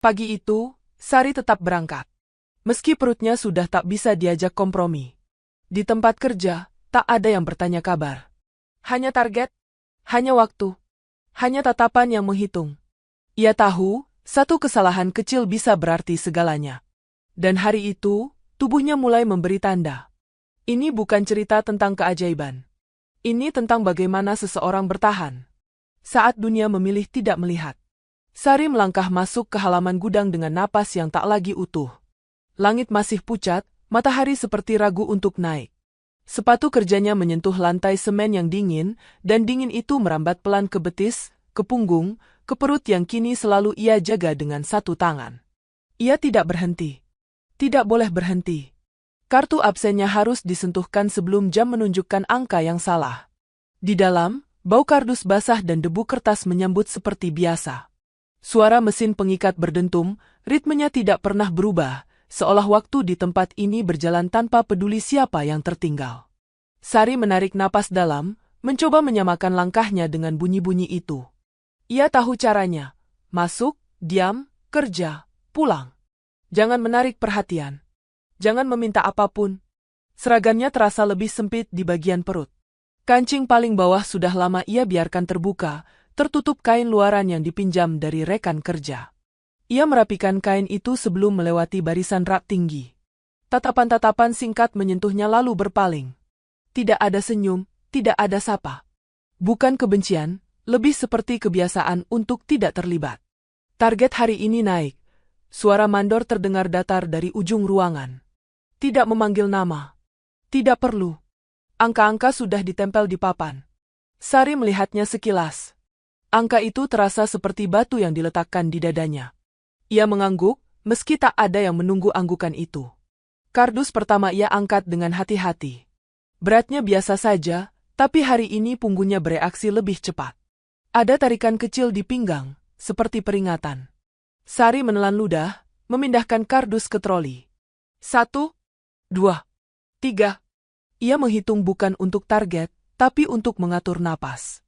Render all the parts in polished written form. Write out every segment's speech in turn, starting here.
Pagi itu, Sari tetap berangkat. Meski perutnya sudah tak bisa diajak kompromi. Di tempat kerja, tak ada yang bertanya kabar. Hanya target, hanya waktu, hanya tatapan yang menghitung. Ia tahu, satu kesalahan kecil bisa berarti segalanya. Dan hari itu, tubuhnya mulai memberi tanda. Ini bukan cerita tentang keajaiban. Ini tentang bagaimana seseorang bertahan saat dunia memilih tidak melihat. Sari melangkah masuk ke halaman gudang dengan napas yang tak lagi utuh. Langit masih pucat, matahari seperti ragu untuk naik. Sepatu kerjanya menyentuh lantai semen yang dingin, dan dingin itu merambat pelan ke betis, ke punggung, ke perut yang kini selalu ia jaga dengan satu tangan. Ia tidak berhenti. Tidak boleh berhenti. Kartu absennya harus disentuhkan sebelum jam menunjukkan angka yang salah. Di dalam, bau kardus basah dan debu kertas menyambut seperti biasa. Suara mesin pengikat berdentum, ritmenya tidak pernah berubah, seolah waktu di tempat ini berjalan tanpa peduli siapa yang tertinggal. Sari menarik napas dalam, mencoba menyamakan langkahnya dengan bunyi-bunyi itu. Ia tahu caranya. Masuk, diam, kerja, pulang. Jangan menarik perhatian. Jangan meminta apapun. Seragamnya terasa lebih sempit di bagian perut. Kancing paling bawah sudah lama ia biarkan terbuka, tertutup kain luaran yang dipinjam dari rekan kerja. Ia merapikan kain itu sebelum melewati barisan rak tinggi. Tatapan-tatapan singkat menyentuhnya lalu berpaling. Tidak ada senyum, tidak ada sapa. Bukan kebencian, lebih seperti kebiasaan untuk tidak terlibat. Target hari ini naik. Suara mandor terdengar datar dari ujung ruangan. Tidak memanggil nama. Tidak perlu. Angka-angka sudah ditempel di papan. Sari melihatnya sekilas. Angka itu terasa seperti batu yang diletakkan di dadanya. Ia mengangguk, meski tak ada yang menunggu anggukan itu. Kardus pertama ia angkat dengan hati-hati. Beratnya biasa saja, tapi hari ini punggungnya bereaksi lebih cepat. Ada tarikan kecil di pinggang, seperti peringatan. Sari menelan ludah, memindahkan kardus ke troli. 1, 2, 3. Ia menghitung bukan untuk target, tapi untuk mengatur napas.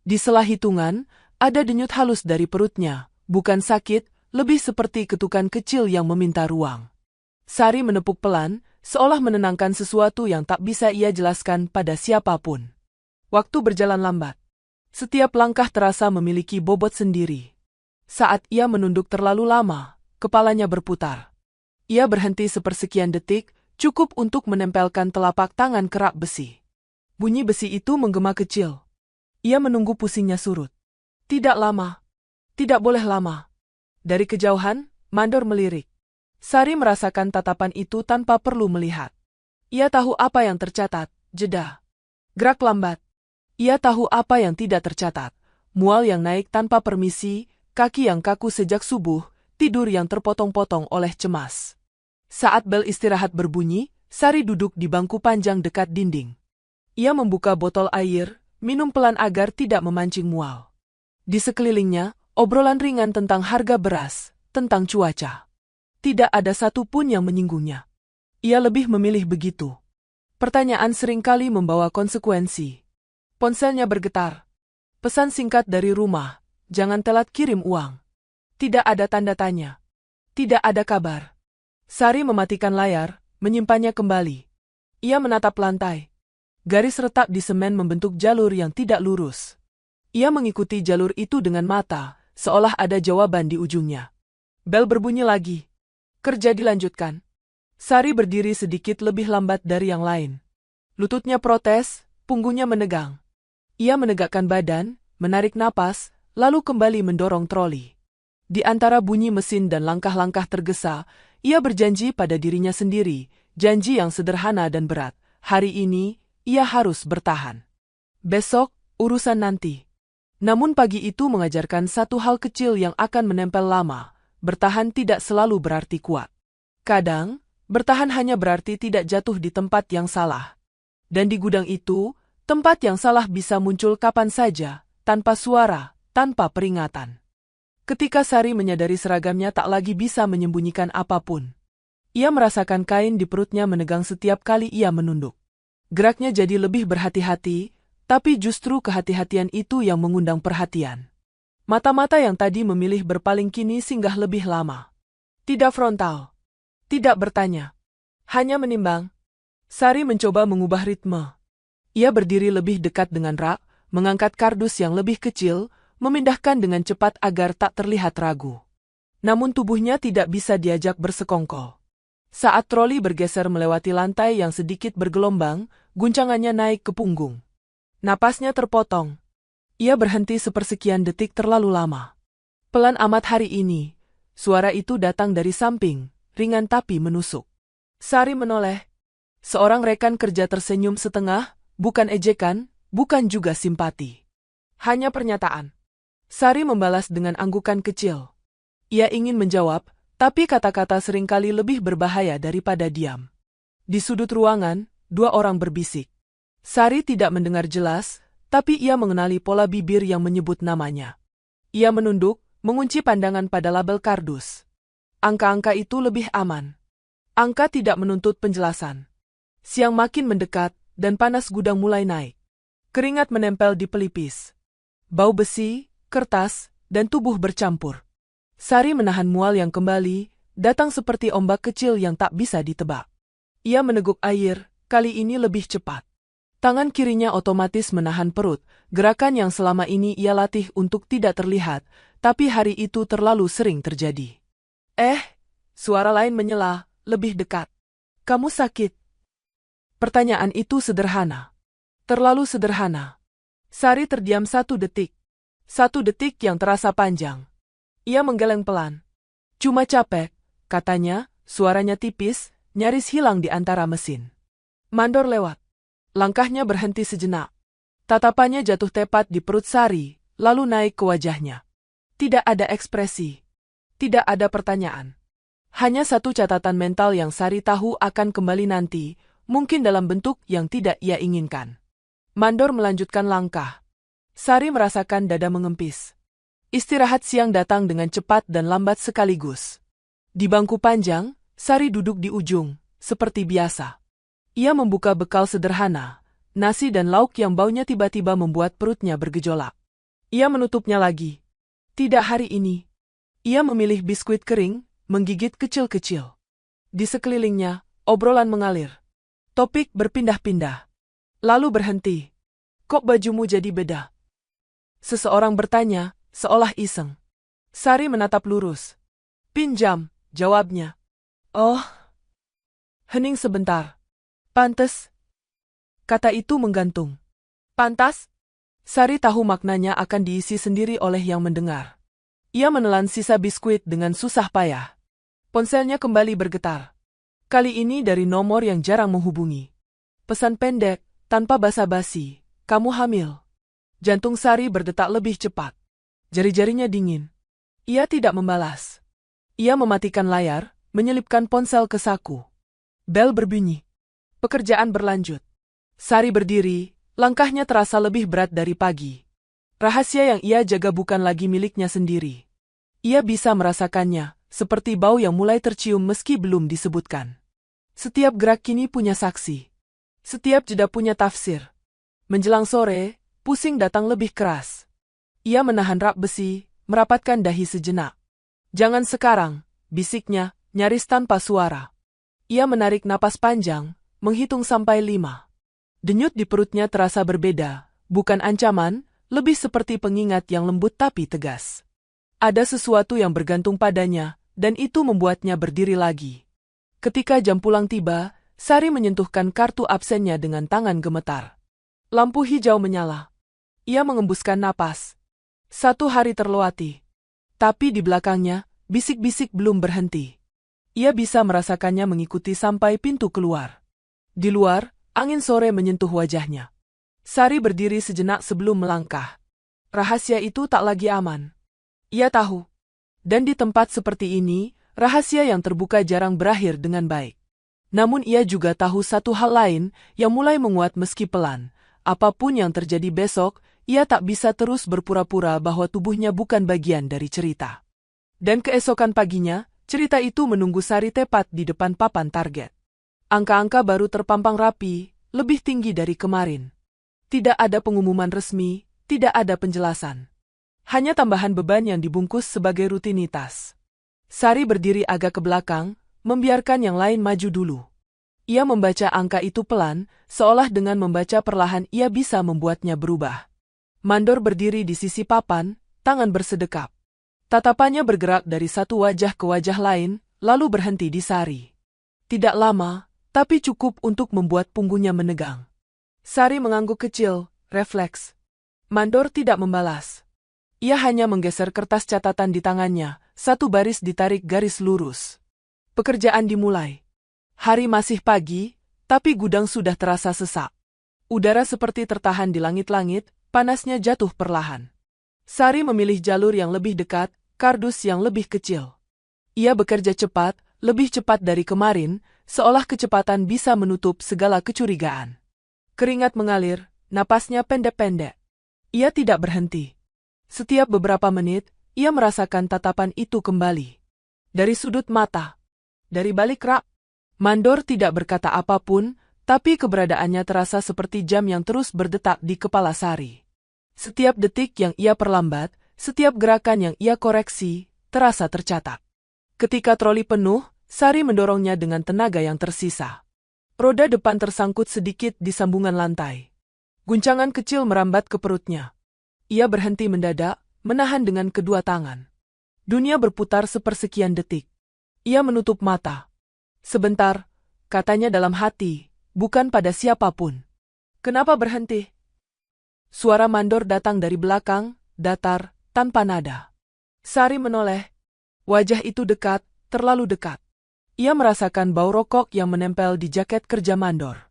Di sela hitungan, ada denyut halus dari perutnya, bukan sakit, lebih seperti ketukan kecil yang meminta ruang. Sari menepuk pelan, seolah menenangkan sesuatu yang tak bisa ia jelaskan pada siapapun. Waktu berjalan lambat. Setiap langkah terasa memiliki bobot sendiri. Saat ia menunduk terlalu lama, kepalanya berputar. Ia berhenti sepersekian detik, cukup untuk menempelkan telapak tangan kerak besi. Bunyi besi itu menggema kecil. Ia menunggu pusingnya surut. Tidak lama. Tidak boleh lama. Dari kejauhan, mandor melirik. Sari merasakan tatapan itu tanpa perlu melihat. Ia tahu apa yang tercatat, jeda. Gerak lambat. Ia tahu apa yang tidak tercatat. Mual yang naik tanpa permisi, kaki yang kaku sejak subuh, tidur yang terpotong-potong oleh cemas. Saat bel istirahat berbunyi, Sari duduk di bangku panjang dekat dinding. Ia membuka botol air, minum pelan agar tidak memancing mual. Di sekelilingnya, obrolan ringan tentang harga beras, tentang cuaca. Tidak ada satupun yang menyinggungnya. Ia lebih memilih begitu. Pertanyaan seringkali membawa konsekuensi. Ponselnya bergetar. Pesan singkat dari rumah, jangan telat kirim uang. Tidak ada tanda tanya. Tidak ada kabar. Sari mematikan layar, menyimpannya kembali. Ia menatap lantai. Garis retak di semen membentuk jalur yang tidak lurus. Ia mengikuti jalur itu dengan mata, seolah ada jawaban di ujungnya. Bel berbunyi lagi. Kerja dilanjutkan. Sari berdiri sedikit lebih lambat dari yang lain. Lututnya protes, punggungnya menegang. Ia menegakkan badan, menarik napas, lalu kembali mendorong troli. Di antara bunyi mesin dan langkah-langkah tergesa, ia berjanji pada dirinya sendiri, janji yang sederhana dan berat. Hari ini, ia harus bertahan. Besok, urusan nanti. Namun pagi itu mengajarkan satu hal kecil yang akan menempel lama. Bertahan tidak selalu berarti kuat. Kadang, bertahan hanya berarti tidak jatuh di tempat yang salah. Dan di gudang itu, tempat yang salah bisa muncul kapan saja, tanpa suara, tanpa peringatan. Ketika Sari menyadari seragamnya tak lagi bisa menyembunyikan apapun. Ia merasakan kain di perutnya menegang setiap kali ia menunduk. Geraknya jadi lebih berhati-hati, tapi justru kehati-hatian itu yang mengundang perhatian. Mata-mata yang tadi memilih berpaling kini singgah lebih lama. Tidak frontal. Tidak bertanya. Hanya menimbang. Sari mencoba mengubah ritme. Ia berdiri lebih dekat dengan Rak, mengangkat kardus yang lebih kecil, memindahkan dengan cepat agar tak terlihat ragu. Namun tubuhnya tidak bisa diajak bersekongkol. Saat troli bergeser melewati lantai yang sedikit bergelombang, guncangannya naik ke punggung. Napasnya terpotong. Ia berhenti sepersekian detik terlalu lama. Pelan amat hari ini, suara itu datang dari samping, ringan tapi menusuk. Sari menoleh. Seorang rekan kerja tersenyum setengah, bukan ejekan, bukan juga simpati. Hanya pernyataan. Sari membalas dengan anggukan kecil. Ia ingin menjawab, tapi kata-kata seringkali lebih berbahaya daripada diam. Di sudut ruangan, dua orang berbisik. Sari tidak mendengar jelas, tapi ia mengenali pola bibir yang menyebut namanya. Ia menunduk, mengunci pandangan pada label kardus. Angka-angka itu lebih aman. Angka tidak menuntut penjelasan. Siang makin mendekat, dan panas gudang mulai naik. Keringat menempel di pelipis. Bau besi, kertas, dan tubuh bercampur. Sari menahan mual yang kembali, datang seperti ombak kecil yang tak bisa ditebak. Ia meneguk air, kali ini lebih cepat. Tangan kirinya otomatis menahan perut, gerakan yang selama ini ia latih untuk tidak terlihat, tapi hari itu terlalu sering terjadi. Suara lain menyela, lebih dekat. Kamu sakit? Pertanyaan itu sederhana. Terlalu sederhana. Sari terdiam 1 detik. 1 detik yang terasa panjang. Ia menggeleng pelan. Cuma capek, katanya, suaranya tipis, nyaris hilang di antara mesin. Mandor lewat. Langkahnya berhenti sejenak. Tatapannya jatuh tepat di perut Sari, lalu naik ke wajahnya. Tidak ada ekspresi. Tidak ada pertanyaan. Hanya satu catatan mental yang Sari tahu akan kembali nanti, mungkin dalam bentuk yang tidak ia inginkan. Mandor melanjutkan langkah. Sari merasakan dada mengempis. Istirahat siang datang dengan cepat dan lambat sekaligus. Di bangku panjang, Sari duduk di ujung, seperti biasa. Ia membuka bekal sederhana, nasi dan lauk yang baunya tiba-tiba membuat perutnya bergejolak. Ia menutupnya lagi. Tidak hari ini. Ia memilih biskuit kering, menggigit kecil-kecil. Di sekelilingnya, obrolan mengalir. Topik berpindah-pindah. Lalu berhenti. Kok bajumu jadi beda? Seseorang bertanya, seolah iseng. Sari menatap lurus. Pinjam, jawabnya. Oh. Hening sebentar. Pantes. Kata itu menggantung. Pantas? Sari tahu maknanya akan diisi sendiri oleh yang mendengar. Ia menelan sisa biskuit dengan susah payah. Ponselnya kembali bergetar. Kali ini dari nomor yang jarang menghubungi. Pesan pendek, tanpa basa-basi, kamu hamil. Jantung Sari berdetak lebih cepat. Jari-jarinya dingin. Ia tidak membalas. Ia mematikan layar, menyelipkan ponsel ke saku. Bel berbunyi. Pekerjaan berlanjut. Sari berdiri, langkahnya terasa lebih berat dari pagi. Rahasia yang ia jaga bukan lagi miliknya sendiri. Ia bisa merasakannya, seperti bau yang mulai tercium meski belum disebutkan. Setiap gerak kini punya saksi. Setiap jeda punya tafsir. Menjelang sore, pusing datang lebih keras. Ia menahan rak besi, merapatkan dahi sejenak. Jangan sekarang, bisiknya, nyaris tanpa suara. Ia menarik napas panjang, menghitung sampai 5. Denyut di perutnya terasa berbeda, bukan ancaman, lebih seperti pengingat yang lembut tapi tegas. Ada sesuatu yang bergantung padanya, dan itu membuatnya berdiri lagi. Ketika jam pulang tiba, Sari menyentuhkan kartu absennya dengan tangan gemetar. Lampu hijau menyala. Ia mengembuskan napas. 1 hari terlewati. Tapi di belakangnya, bisik-bisik belum berhenti. Ia bisa merasakannya mengikuti sampai pintu keluar. Di luar, angin sore menyentuh wajahnya. Sari berdiri sejenak sebelum melangkah. Rahasia itu tak lagi aman. Ia tahu. Dan di tempat seperti ini, rahasia yang terbuka jarang berakhir dengan baik. Namun ia juga tahu satu hal lain yang mulai menguat meski pelan. Apapun yang terjadi besok, ia tak bisa terus berpura-pura bahwa tubuhnya bukan bagian dari cerita. Dan keesokan paginya, cerita itu menunggu Sari tepat di depan papan target. Angka-angka baru terpampang rapi, lebih tinggi dari kemarin. Tidak ada pengumuman resmi, tidak ada penjelasan. Hanya tambahan beban yang dibungkus sebagai rutinitas. Sari berdiri agak ke belakang, membiarkan yang lain maju dulu. Ia membaca angka itu pelan, seolah dengan membaca perlahan ia bisa membuatnya berubah. Mandor berdiri di sisi papan, tangan bersedekap. Tatapannya bergerak dari satu wajah ke wajah lain, lalu berhenti di Sari. Tidak lama, tapi cukup untuk membuat punggungnya menegang. Sari mengangguk kecil, refleks. Mandor tidak membalas. Ia hanya menggeser kertas catatan di tangannya, satu baris ditarik garis lurus. Pekerjaan dimulai. Hari masih pagi, tapi gudang sudah terasa sesak. Udara seperti tertahan di langit-langit, panasnya jatuh perlahan. Sari memilih jalur yang lebih dekat, kardus yang lebih kecil. Ia bekerja cepat, lebih cepat dari kemarin, seolah kecepatan bisa menutup segala kecurigaan. Keringat mengalir, napasnya pendek-pendek. Ia tidak berhenti. Setiap beberapa menit, ia merasakan tatapan itu kembali. Dari sudut mata. Dari balik rak. Mandor tidak berkata apapun, tapi keberadaannya terasa seperti jam yang terus berdetak di kepala Sari. Setiap detik yang ia perlambat, setiap gerakan yang ia koreksi, terasa tercatat. Ketika troli penuh, Sari mendorongnya dengan tenaga yang tersisa. Roda depan tersangkut sedikit di sambungan lantai. Guncangan kecil merambat ke perutnya. Ia berhenti mendadak, menahan dengan kedua tangan. Dunia berputar sepersekian detik. Ia menutup mata. Sebentar, katanya dalam hati, bukan pada siapapun. Kenapa berhenti? Suara Mandor datang dari belakang, datar, tanpa nada. Sari menoleh. Wajah itu dekat, terlalu dekat. Ia merasakan bau rokok yang menempel di jaket kerja Mandor.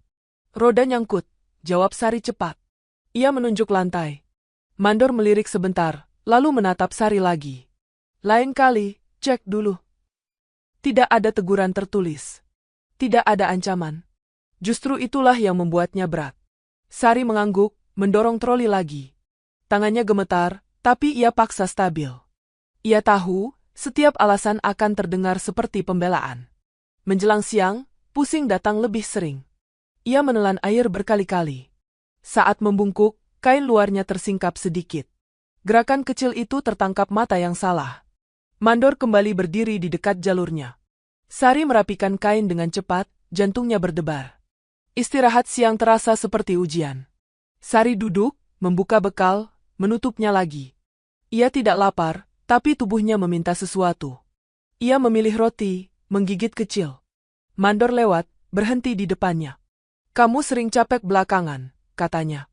Roda nyangkut, jawab Sari cepat. Ia menunjuk lantai. Mandor melirik sebentar, lalu menatap Sari lagi. Lain kali, cek dulu. Tidak ada teguran tertulis. Tidak ada ancaman. Justru itulah yang membuatnya berat. Sari mengangguk, mendorong troli lagi. Tangannya gemetar, tapi ia paksa stabil. Ia tahu, setiap alasan akan terdengar seperti pembelaan. Menjelang siang, pusing datang lebih sering. Ia menelan air berkali-kali. Saat membungkuk, kain luarnya tersingkap sedikit. Gerakan kecil itu tertangkap mata yang salah. Mandor kembali berdiri di dekat jalurnya. Sari merapikan kain dengan cepat, jantungnya berdebar. Istirahat siang terasa seperti ujian. Sari duduk, membuka bekal, menutupnya lagi. Ia tidak lapar, tapi tubuhnya meminta sesuatu. Ia memilih roti, menggigit kecil. Mandor lewat, berhenti di depannya. Kamu sering capek belakangan, katanya.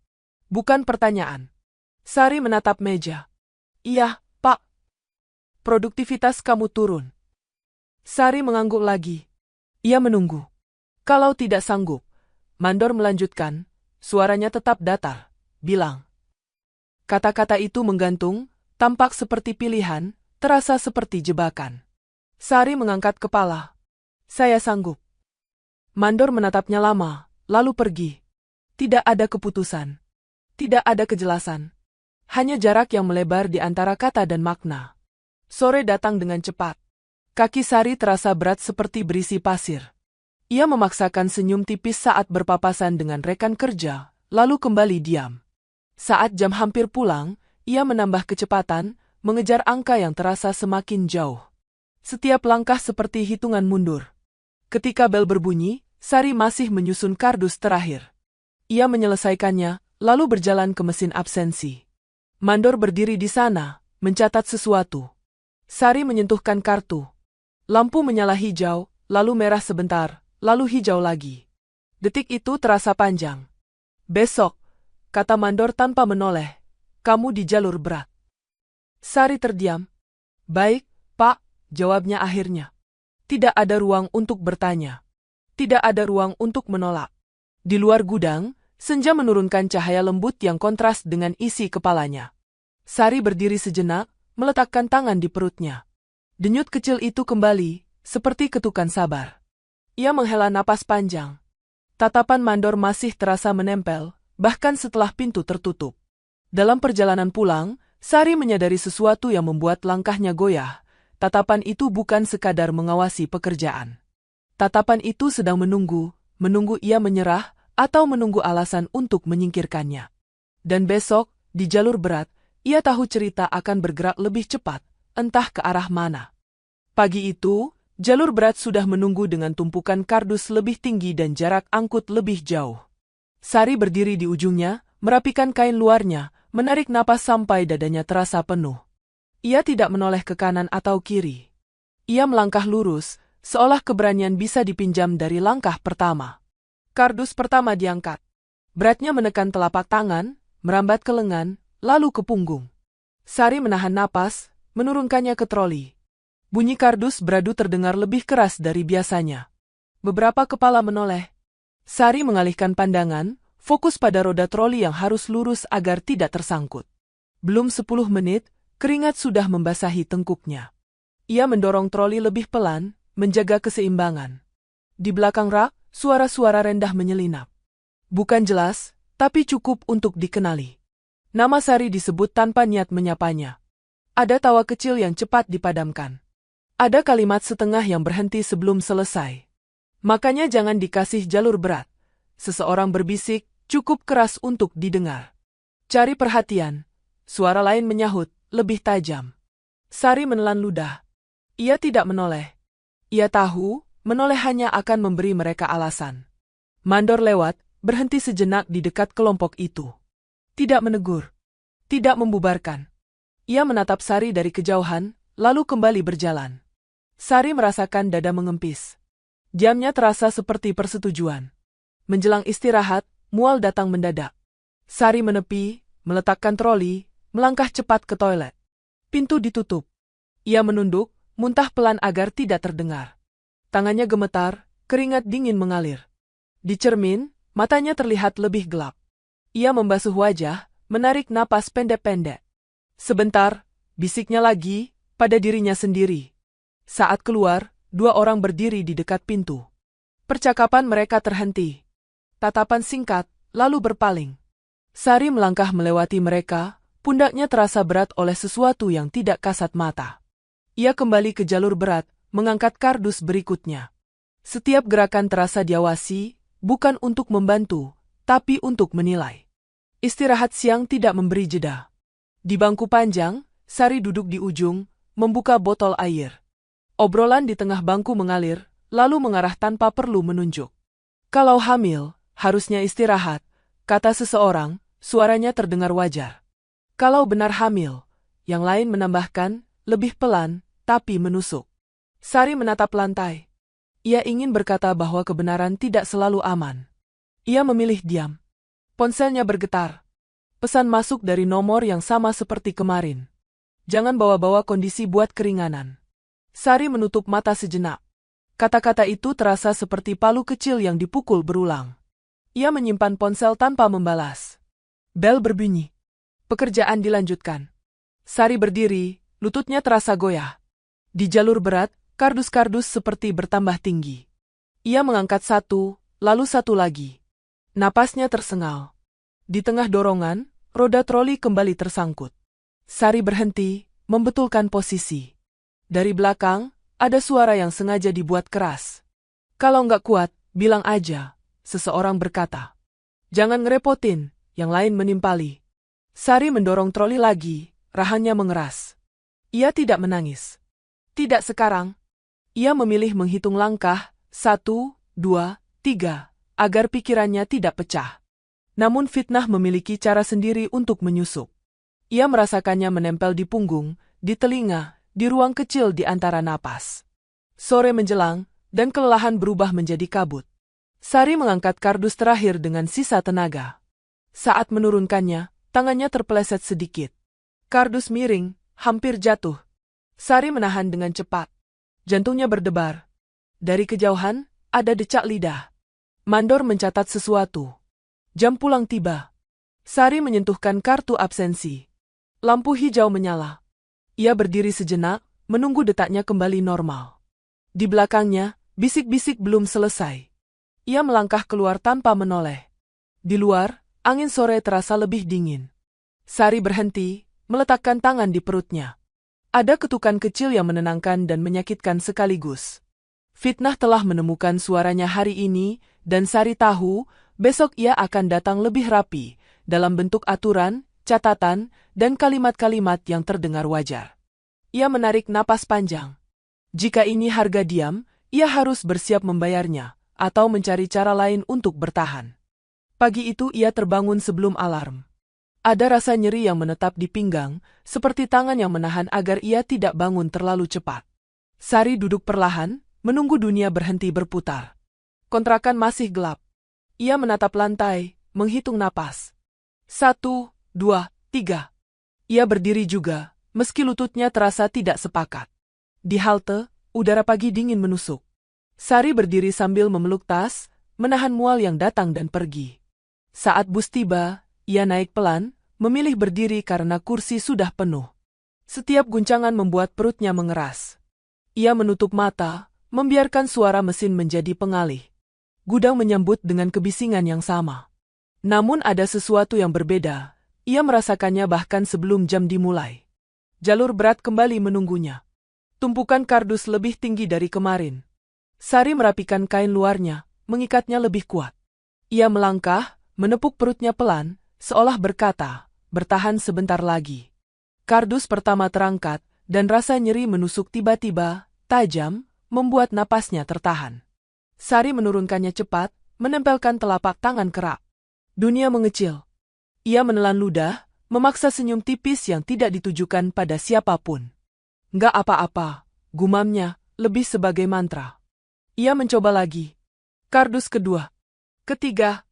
Bukan pertanyaan. Sari menatap meja. Iya, Pak. Produktivitas kamu turun. Sari mengangguk lagi. Ia menunggu. Kalau tidak sanggup, Mandor melanjutkan, suaranya tetap datar, bilang. Kata-kata itu menggantung, tampak seperti pilihan, terasa seperti jebakan. Sari mengangkat kepala. Saya sanggup. Mandor menatapnya lama, lalu pergi. Tidak ada keputusan. Tidak ada kejelasan. Hanya jarak yang melebar di antara kata dan makna. Sore datang dengan cepat. Kaki Sari terasa berat seperti berisi pasir. Ia memaksakan senyum tipis saat berpapasan dengan rekan kerja, lalu kembali diam. Saat jam hampir pulang, ia menambah kecepatan, mengejar angka yang terasa semakin jauh. Setiap langkah seperti hitungan mundur. Ketika bel berbunyi, Sari masih menyusun kardus terakhir. Ia menyelesaikannya, lalu berjalan ke mesin absensi. Mandor berdiri di sana, mencatat sesuatu. Sari menyentuhkan kartu. Lampu menyala hijau, lalu merah sebentar, lalu hijau lagi. Detik itu terasa panjang. Besok, kata Mandor tanpa menoleh, kamu di jalur berat. Sari terdiam. Baik, Pak, jawabnya akhirnya. Tidak ada ruang untuk bertanya. Tidak ada ruang untuk menolak. Di luar gudang, senja menurunkan cahaya lembut yang kontras dengan isi kepalanya. Sari berdiri sejenak, meletakkan tangan di perutnya. Denyut kecil itu kembali, seperti ketukan sabar. Ia menghela napas panjang. Tatapan Mandor masih terasa menempel, bahkan setelah pintu tertutup. Dalam perjalanan pulang, Sari menyadari sesuatu yang membuat langkahnya goyah. Tatapan itu bukan sekadar mengawasi pekerjaan. Tatapan itu sedang menunggu ia menyerah, atau menunggu alasan untuk menyingkirkannya. Dan besok, di jalur berat, Ia tahu cerita akan bergerak lebih cepat, entah ke arah mana. Pagi itu, jalur berat sudah menunggu dengan tumpukan kardus lebih tinggi dan jarak angkut lebih jauh. Sari berdiri di ujungnya, merapikan kain luarnya, menarik napas sampai dadanya terasa penuh. Ia tidak menoleh ke kanan atau kiri. Ia melangkah lurus, seolah keberanian bisa dipinjam dari langkah pertama. Kardus pertama diangkat. Beratnya menekan telapak tangan, merambat ke lengan, lalu ke punggung. Sari menahan napas, menurunkannya ke troli. Bunyi kardus beradu terdengar lebih keras dari biasanya. Beberapa kepala menoleh. Sari mengalihkan pandangan, fokus pada roda troli yang harus lurus agar tidak tersangkut. Belum 10 menit, keringat sudah membasahi tengkuknya. Ia mendorong troli lebih pelan, menjaga keseimbangan. Di belakang rak, suara-suara rendah menyelinap. Bukan jelas, tapi cukup untuk dikenali. Nama Sari disebut tanpa niat menyapanya. Ada tawa kecil yang cepat dipadamkan. Ada kalimat setengah yang berhenti sebelum selesai. Makanya jangan dikasih jalur berat. Seseorang berbisik, cukup keras untuk didengar. Cari perhatian. Suara lain menyahut, lebih tajam. Sari menelan ludah. Ia tidak menoleh. Ia tahu, menoleh hanya akan memberi mereka alasan. Mandor lewat, berhenti sejenak di dekat kelompok itu. Tidak menegur. Tidak membubarkan. Ia menatap Sari dari kejauhan, lalu kembali berjalan. Sari merasakan dada mengempis. Jamnya terasa seperti persetujuan. Menjelang istirahat, mual datang mendadak. Sari menepi, meletakkan troli, melangkah cepat ke toilet. Pintu ditutup. Ia menunduk, muntah pelan agar tidak terdengar. Tangannya gemetar, keringat dingin mengalir. Di cermin, matanya terlihat lebih gelap. Ia membasuh wajah, menarik napas pendek-pendek. Sebentar, bisiknya lagi, pada dirinya sendiri. Saat keluar, 2 orang berdiri di dekat pintu. Percakapan mereka terhenti. Tatapan singkat, lalu berpaling. Sari melangkah melewati mereka, pundaknya terasa berat oleh sesuatu yang tidak kasat mata. Ia kembali ke jalur berat, mengangkat kardus berikutnya. Setiap gerakan terasa diawasi, bukan untuk membantu, tapi untuk menilai. Istirahat siang tidak memberi jeda. Di bangku panjang, Sari duduk di ujung, membuka botol air. Obrolan di tengah bangku mengalir, lalu mengarah tanpa perlu menunjuk. Kalau hamil, harusnya istirahat, kata seseorang, suaranya terdengar wajar. Kalau benar hamil, yang lain menambahkan, lebih pelan, tapi menusuk. Sari menatap lantai. Ia ingin berkata bahwa kebenaran tidak selalu aman. Ia memilih diam. Ponselnya bergetar. Pesan masuk dari nomor yang sama seperti kemarin. Jangan bawa-bawa kondisi buat keringanan. Sari menutup mata sejenak. Kata-kata itu terasa seperti palu kecil yang dipukul berulang. Ia menyimpan ponsel tanpa membalas. Bel berbunyi. Pekerjaan dilanjutkan. Sari berdiri, lututnya terasa goyah. Di jalur berat, kardus-kardus seperti bertambah tinggi. Ia mengangkat satu, lalu satu lagi. Napasnya tersengal. Di tengah dorongan, roda troli kembali tersangkut. Sari berhenti, membetulkan posisi. Dari belakang, ada suara yang sengaja dibuat keras. Kalau nggak kuat, bilang aja, seseorang berkata. Jangan ngerepotin, yang lain menimpali. Sari mendorong troli lagi, rahangnya mengeras. Ia tidak menangis. Tidak sekarang. Ia memilih menghitung langkah, 1, 2, 3, agar pikirannya tidak pecah. Namun fitnah memiliki cara sendiri untuk menyusup. Ia merasakannya menempel di punggung, di telinga, di ruang kecil di antara napas. Sore menjelang, dan kelelahan berubah menjadi kabut. Sari mengangkat kardus terakhir dengan sisa tenaga. Saat menurunkannya, tangannya terpeleset sedikit. Kardus miring, hampir jatuh. Sari menahan dengan cepat. Jantungnya berdebar. Dari kejauhan, ada decak lidah. Mandor mencatat sesuatu. Jam pulang tiba. Sari menyentuhkan kartu absensi. Lampu hijau menyala. Ia berdiri sejenak, menunggu detaknya kembali normal. Di belakangnya, bisik-bisik belum selesai. Ia melangkah keluar tanpa menoleh. Di luar, angin sore terasa lebih dingin. Sari berhenti, meletakkan tangan di perutnya. Ada ketukan kecil yang menenangkan dan menyakitkan sekaligus. Fitnah telah menemukan suaranya hari ini, dan Sari tahu, besok ia akan datang lebih rapi, dalam bentuk aturan, catatan, dan kalimat-kalimat yang terdengar wajar. Ia menarik napas panjang. Jika ini harga diam, ia harus bersiap membayarnya, atau mencari cara lain untuk bertahan. Pagi itu ia terbangun sebelum alarm. Ada rasa nyeri yang menetap di pinggang, seperti tangan yang menahan agar ia tidak bangun terlalu cepat. Sari duduk perlahan, menunggu dunia berhenti berputar. Kontrakan masih gelap. Ia menatap lantai, menghitung napas. 1, 2, 3. Ia berdiri juga, meski lututnya terasa tidak sepakat. Di halte, udara pagi dingin menusuk. Sari berdiri sambil memeluk tas, menahan mual yang datang dan pergi. Saat bus tiba, ia naik pelan, memilih berdiri karena kursi sudah penuh. Setiap guncangan membuat perutnya mengeras. Ia menutup mata, membiarkan suara mesin menjadi pengalih. Gudang menyambut dengan kebisingan yang sama. Namun ada sesuatu yang berbeda, ia merasakannya bahkan sebelum jam dimulai. Jalur berat kembali menunggunya. Tumpukan kardus lebih tinggi dari kemarin. Sari merapikan kain luarnya, mengikatnya lebih kuat. Ia melangkah, menepuk perutnya pelan, seolah berkata, bertahan sebentar lagi. Kardus pertama terangkat, dan rasa nyeri menusuk tiba-tiba, tajam, membuat napasnya tertahan. Sari menurunkannya cepat, menempelkan telapak tangan kerak. Dunia mengecil. Ia menelan ludah, memaksa senyum tipis yang tidak ditujukan pada siapapun. Nggak apa-apa, gumamnya, lebih sebagai mantra. Ia mencoba lagi. Kardus kedua. Ketiga.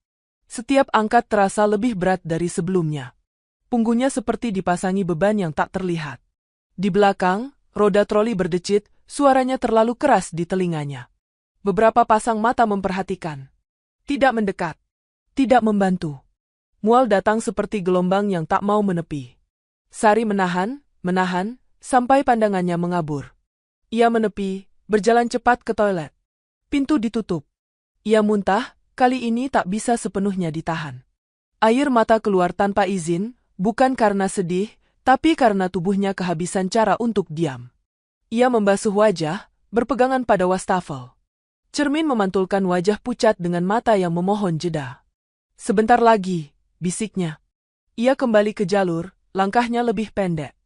Setiap angkat terasa lebih berat dari sebelumnya. Punggungnya seperti dipasangi beban yang tak terlihat. Di belakang, roda troli berdecit, suaranya terlalu keras di telinganya. Beberapa pasang mata memperhatikan. Tidak mendekat. Tidak membantu. Mual datang seperti gelombang yang tak mau menepi. Sari menahan, sampai pandangannya mengabur. Ia menepi, berjalan cepat ke toilet. Pintu ditutup. Ia muntah, kali ini tak bisa sepenuhnya ditahan. Air mata keluar tanpa izin, bukan karena sedih, tapi karena tubuhnya kehabisan cara untuk diam. Ia membasuh wajah, berpegangan pada wastafel. Cermin memantulkan wajah pucat dengan mata yang memohon jeda. Sebentar lagi, bisiknya. Ia kembali ke jalur, langkahnya lebih pendek.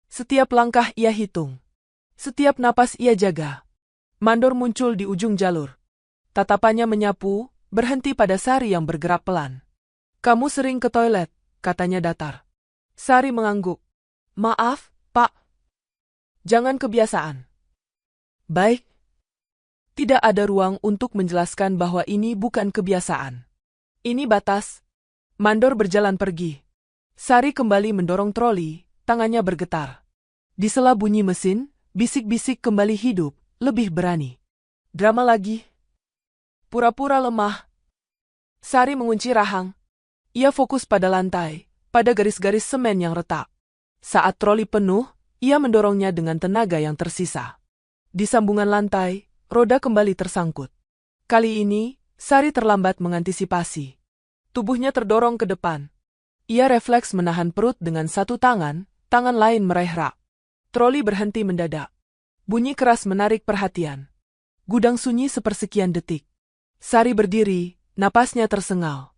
Setiap langkah ia hitung. Setiap napas ia jaga. Mandor muncul di ujung jalur. Tatapannya menyapu, berhenti pada Sari yang bergerak pelan. Kamu sering ke toilet, katanya datar. Sari mengangguk. Maaf, Pak. Jangan kebiasaan. Baik. Tidak ada ruang untuk menjelaskan bahwa ini bukan kebiasaan. Ini batas. Mandor berjalan pergi. Sari kembali mendorong troli, tangannya bergetar. Di sela bunyi mesin, bisik-bisik kembali hidup, lebih berani. Drama lagi. Pura-pura lemah. Sari mengunci rahang. Ia fokus pada lantai, pada garis-garis semen yang retak. Saat troli penuh, ia mendorongnya dengan tenaga yang tersisa. Di sambungan lantai, roda kembali tersangkut. Kali ini, Sari terlambat mengantisipasi. Tubuhnya terdorong ke depan. Ia refleks menahan perut dengan satu tangan, tangan lain meraih rak. Troli berhenti mendadak. Bunyi keras menarik perhatian. Gudang sunyi sepersekian detik. Sari berdiri, napasnya tersengal.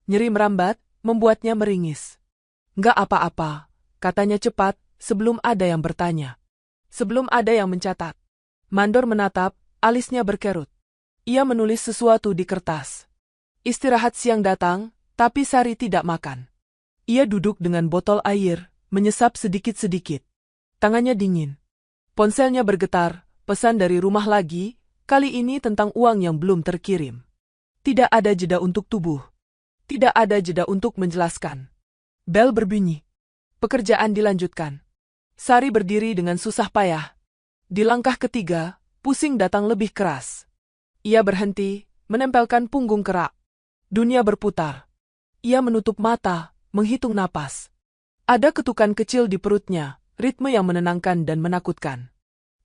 Nyeri merambat, membuatnya meringis. Nggak apa-apa, katanya cepat, sebelum ada yang bertanya. Sebelum ada yang mencatat. Mandor menatap, alisnya berkerut. Ia menulis sesuatu di kertas. Istirahat siang datang, tapi Sari tidak makan. Ia duduk dengan botol air, menyesap sedikit-sedikit. Tangannya dingin. Ponselnya bergetar, pesan dari rumah lagi, kali ini tentang uang yang belum terkirim. Tidak ada jeda untuk tubuh. Tidak ada jeda untuk menjelaskan. Bel berbunyi. Pekerjaan dilanjutkan. Sari berdiri dengan susah payah. Di langkah ketiga, pusing datang lebih keras. Ia berhenti, menempelkan punggung kerak. Dunia berputar. Ia menutup mata, menghitung napas. Ada ketukan kecil di perutnya, ritme yang menenangkan dan menakutkan.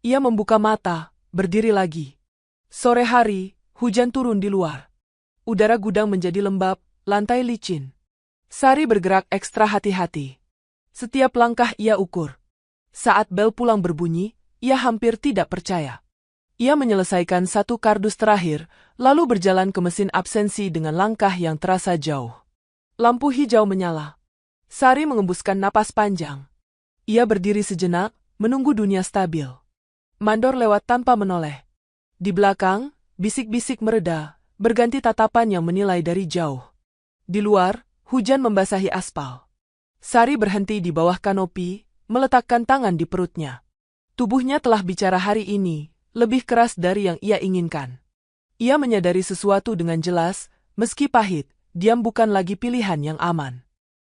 Ia membuka mata, berdiri lagi. Sore hari, hujan turun di luar. Udara gudang menjadi lembab, lantai licin. Sari bergerak ekstra hati-hati. Setiap langkah ia ukur. Saat bel pulang berbunyi, ia hampir tidak percaya. Ia menyelesaikan satu kardus terakhir, lalu berjalan ke mesin absensi dengan langkah yang terasa jauh. Lampu hijau menyala. Sari mengembuskan napas panjang. Ia berdiri sejenak, menunggu dunia stabil. Mandor lewat tanpa menoleh. Di belakang, bisik-bisik mereda, berganti tatapan yang menilai dari jauh. Di luar, hujan membasahi aspal. Sari berhenti di bawah kanopi, meletakkan tangan di perutnya. Tubuhnya telah bicara hari ini, lebih keras dari yang ia inginkan. Ia menyadari sesuatu dengan jelas, meski pahit, diam bukan lagi pilihan yang aman.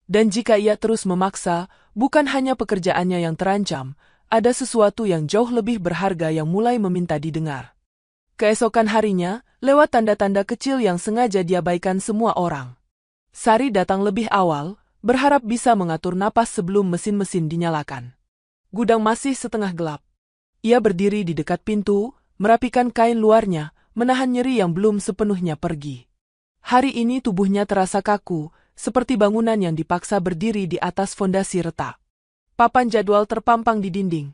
Dan jika ia terus memaksa, bukan hanya pekerjaannya yang terancam, ada sesuatu yang jauh lebih berharga yang mulai meminta didengar. Keesokan harinya, lewat tanda-tanda kecil yang sengaja diabaikan semua orang. Sari datang lebih awal, berharap bisa mengatur napas sebelum mesin-mesin dinyalakan. Gudang masih setengah gelap. Ia berdiri di dekat pintu, merapikan kain luarnya, menahan nyeri yang belum sepenuhnya pergi. Hari ini tubuhnya terasa kaku, seperti bangunan yang dipaksa berdiri di atas fondasi retak. Papan jadwal terpampang di dinding.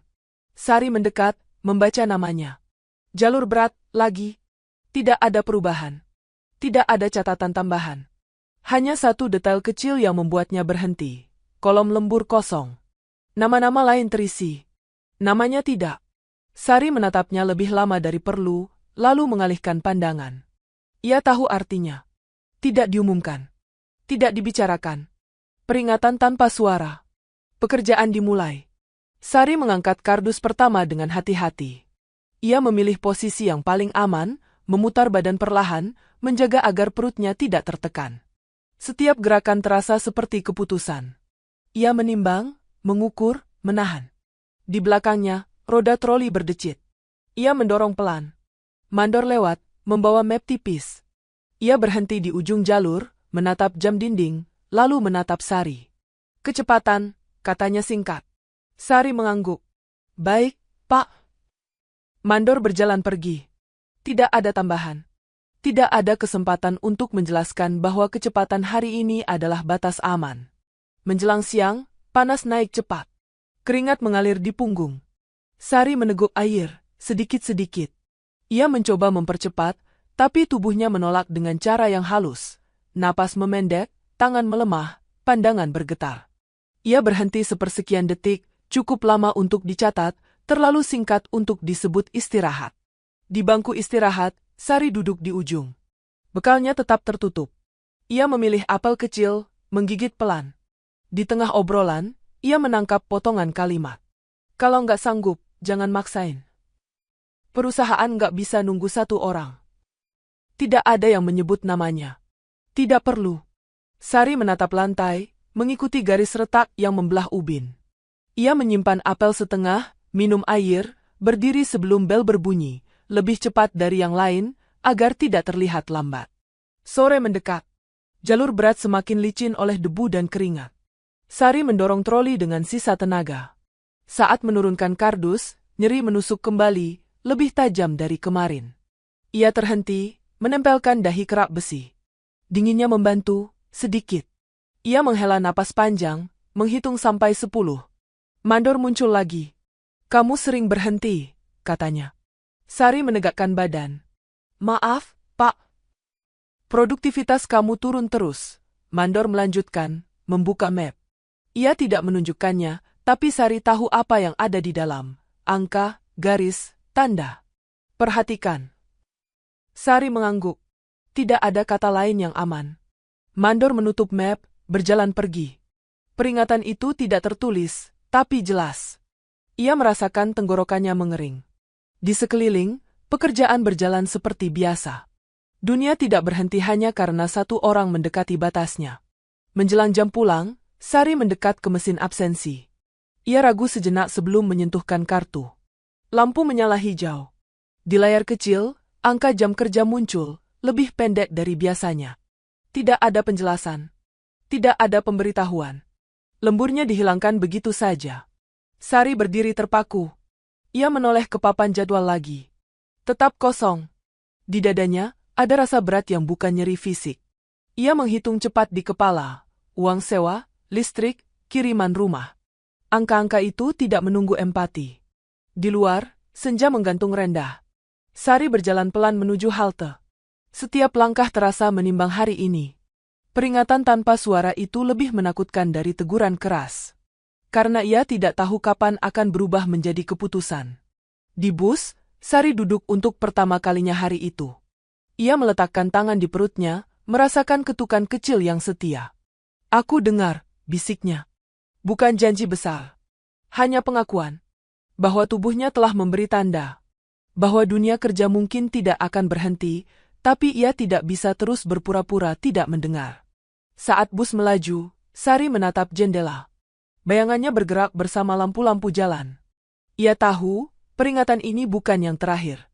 Sari mendekat, membaca namanya. Jalur berat, lagi. Tidak ada perubahan. Tidak ada catatan tambahan. Hanya satu detail kecil yang membuatnya berhenti. Kolom lembur kosong. Nama-nama lain terisi. Namanya tidak. Sari menatapnya lebih lama dari perlu, lalu mengalihkan pandangan. Ia tahu artinya. Tidak diumumkan. Tidak dibicarakan. Peringatan tanpa suara. Pekerjaan dimulai. Sari mengangkat kardus pertama dengan hati-hati. Ia memilih posisi yang paling aman, memutar badan perlahan, menjaga agar perutnya tidak tertekan. Setiap gerakan terasa seperti keputusan. Ia menimbang, mengukur, menahan. Di belakangnya, roda troli berdecit. Ia mendorong pelan. Mandor lewat, membawa map tipis. Ia berhenti di ujung jalur, menatap jam dinding, lalu menatap Sari. Kecepatan, katanya singkat. Sari mengangguk. Baik, Pak. Mandor berjalan pergi. Tidak ada tambahan. Tidak ada kesempatan untuk menjelaskan bahwa kecepatan hari ini adalah batas aman. Menjelang siang, panas naik cepat. Keringat mengalir di punggung. Sari meneguk air, sedikit-sedikit. Ia mencoba mempercepat, tapi tubuhnya menolak dengan cara yang halus. Napas memendek, tangan melemah, pandangan bergetar. Ia berhenti sepersekian detik, cukup lama untuk dicatat, terlalu singkat untuk disebut istirahat. Di bangku istirahat, Sari duduk di ujung. Bekalnya tetap tertutup. Ia memilih apel kecil, menggigit pelan. Di tengah obrolan, ia menangkap potongan kalimat. Kalau nggak sanggup, jangan maksain. Perusahaan nggak bisa nunggu satu orang. Tidak ada yang menyebut namanya. Tidak perlu. Sari menatap lantai, mengikuti garis retak yang membelah ubin. Ia menyimpan apel setengah, minum air, berdiri sebelum bel berbunyi, lebih cepat dari yang lain, agar tidak terlihat lambat. Sore mendekat. Jalur berat semakin licin oleh debu dan keringat. Sari mendorong troli dengan sisa tenaga. Saat menurunkan kardus, nyeri menusuk kembali, lebih tajam dari kemarin. Ia terhenti, menempelkan dahi kerak besi. Dinginnya membantu, sedikit. Ia menghela napas panjang, menghitung sampai 10. Mandor muncul lagi. Kamu sering berhenti, katanya. Sari menegakkan badan. Maaf, Pak. Produktivitas kamu turun terus. Mandor melanjutkan, membuka map. Ia tidak menunjukkannya, tapi Sari tahu apa yang ada di dalam. Angka, garis, tanda. Perhatikan. Sari mengangguk. Tidak ada kata lain yang aman. Mandor menutup map, berjalan pergi. Peringatan itu tidak tertulis, tapi jelas. Ia merasakan tenggorokannya mengering. Di sekeliling, pekerjaan berjalan seperti biasa. Dunia tidak berhenti hanya karena satu orang mendekati batasnya. Menjelang jam pulang, Sari mendekat ke mesin absensi. Ia ragu sejenak sebelum menyentuhkan kartu. Lampu menyala hijau. Di layar kecil, angka jam kerja muncul, lebih pendek dari biasanya. Tidak ada penjelasan. Tidak ada pemberitahuan. Lemburnya dihilangkan begitu saja. Sari berdiri terpaku. Ia menoleh ke papan jadwal lagi. Tetap kosong. Di dadanya, ada rasa berat yang bukan nyeri fisik. Ia menghitung cepat di kepala. Uang sewa, listrik, kiriman rumah. Angka-angka itu tidak menunggu empati. Di luar, senja menggantung rendah. Sari berjalan pelan menuju halte. Setiap langkah terasa menimbang hari ini. peringatan tanpa suara itu lebih menakutkan dari teguran keras. Karena ia tidak tahu kapan akan berubah menjadi keputusan. Di bus, Sari duduk untuk pertama kalinya hari itu. Ia meletakkan tangan di perutnya, merasakan ketukan kecil yang setia. "Aku dengar," bisiknya. Bukan janji besar. Hanya pengakuan. Bahwa tubuhnya telah memberi tanda. Bahwa dunia kerja mungkin tidak akan berhenti, tapi ia tidak bisa terus berpura-pura tidak mendengar. Saat bus melaju, Sari menatap jendela. Bayangannya bergerak bersama lampu-lampu jalan. Ia tahu, peringatan ini bukan yang terakhir.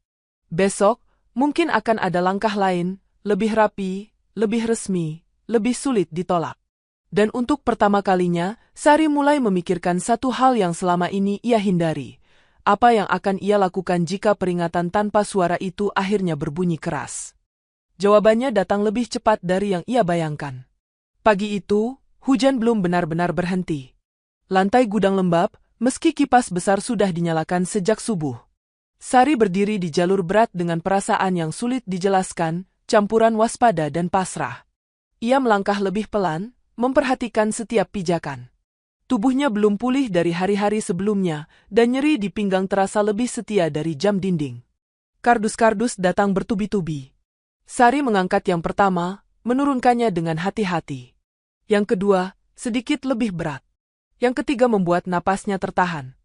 Besok, mungkin akan ada langkah lain, lebih rapi, lebih resmi, lebih sulit ditolak. Dan untuk pertama kalinya, Sari mulai memikirkan satu hal yang selama ini ia hindari. Apa yang akan ia lakukan jika peringatan tanpa suara itu akhirnya berbunyi keras? Jawabannya datang lebih cepat dari yang ia bayangkan. Pagi itu, hujan belum benar-benar berhenti. Lantai gudang lembab, meski kipas besar sudah dinyalakan sejak subuh. Sari berdiri di jalur berat dengan perasaan yang sulit dijelaskan, campuran waspada dan pasrah. Ia melangkah lebih pelan, memperhatikan setiap pijakan. Tubuhnya belum pulih dari hari-hari sebelumnya, dan nyeri di pinggang terasa lebih setia dari jam dinding. Kardus-kardus datang bertubi-tubi. Sari mengangkat yang pertama, menurunkannya dengan hati-hati. Yang kedua, sedikit lebih berat. Yang ketiga membuat napasnya tertahan.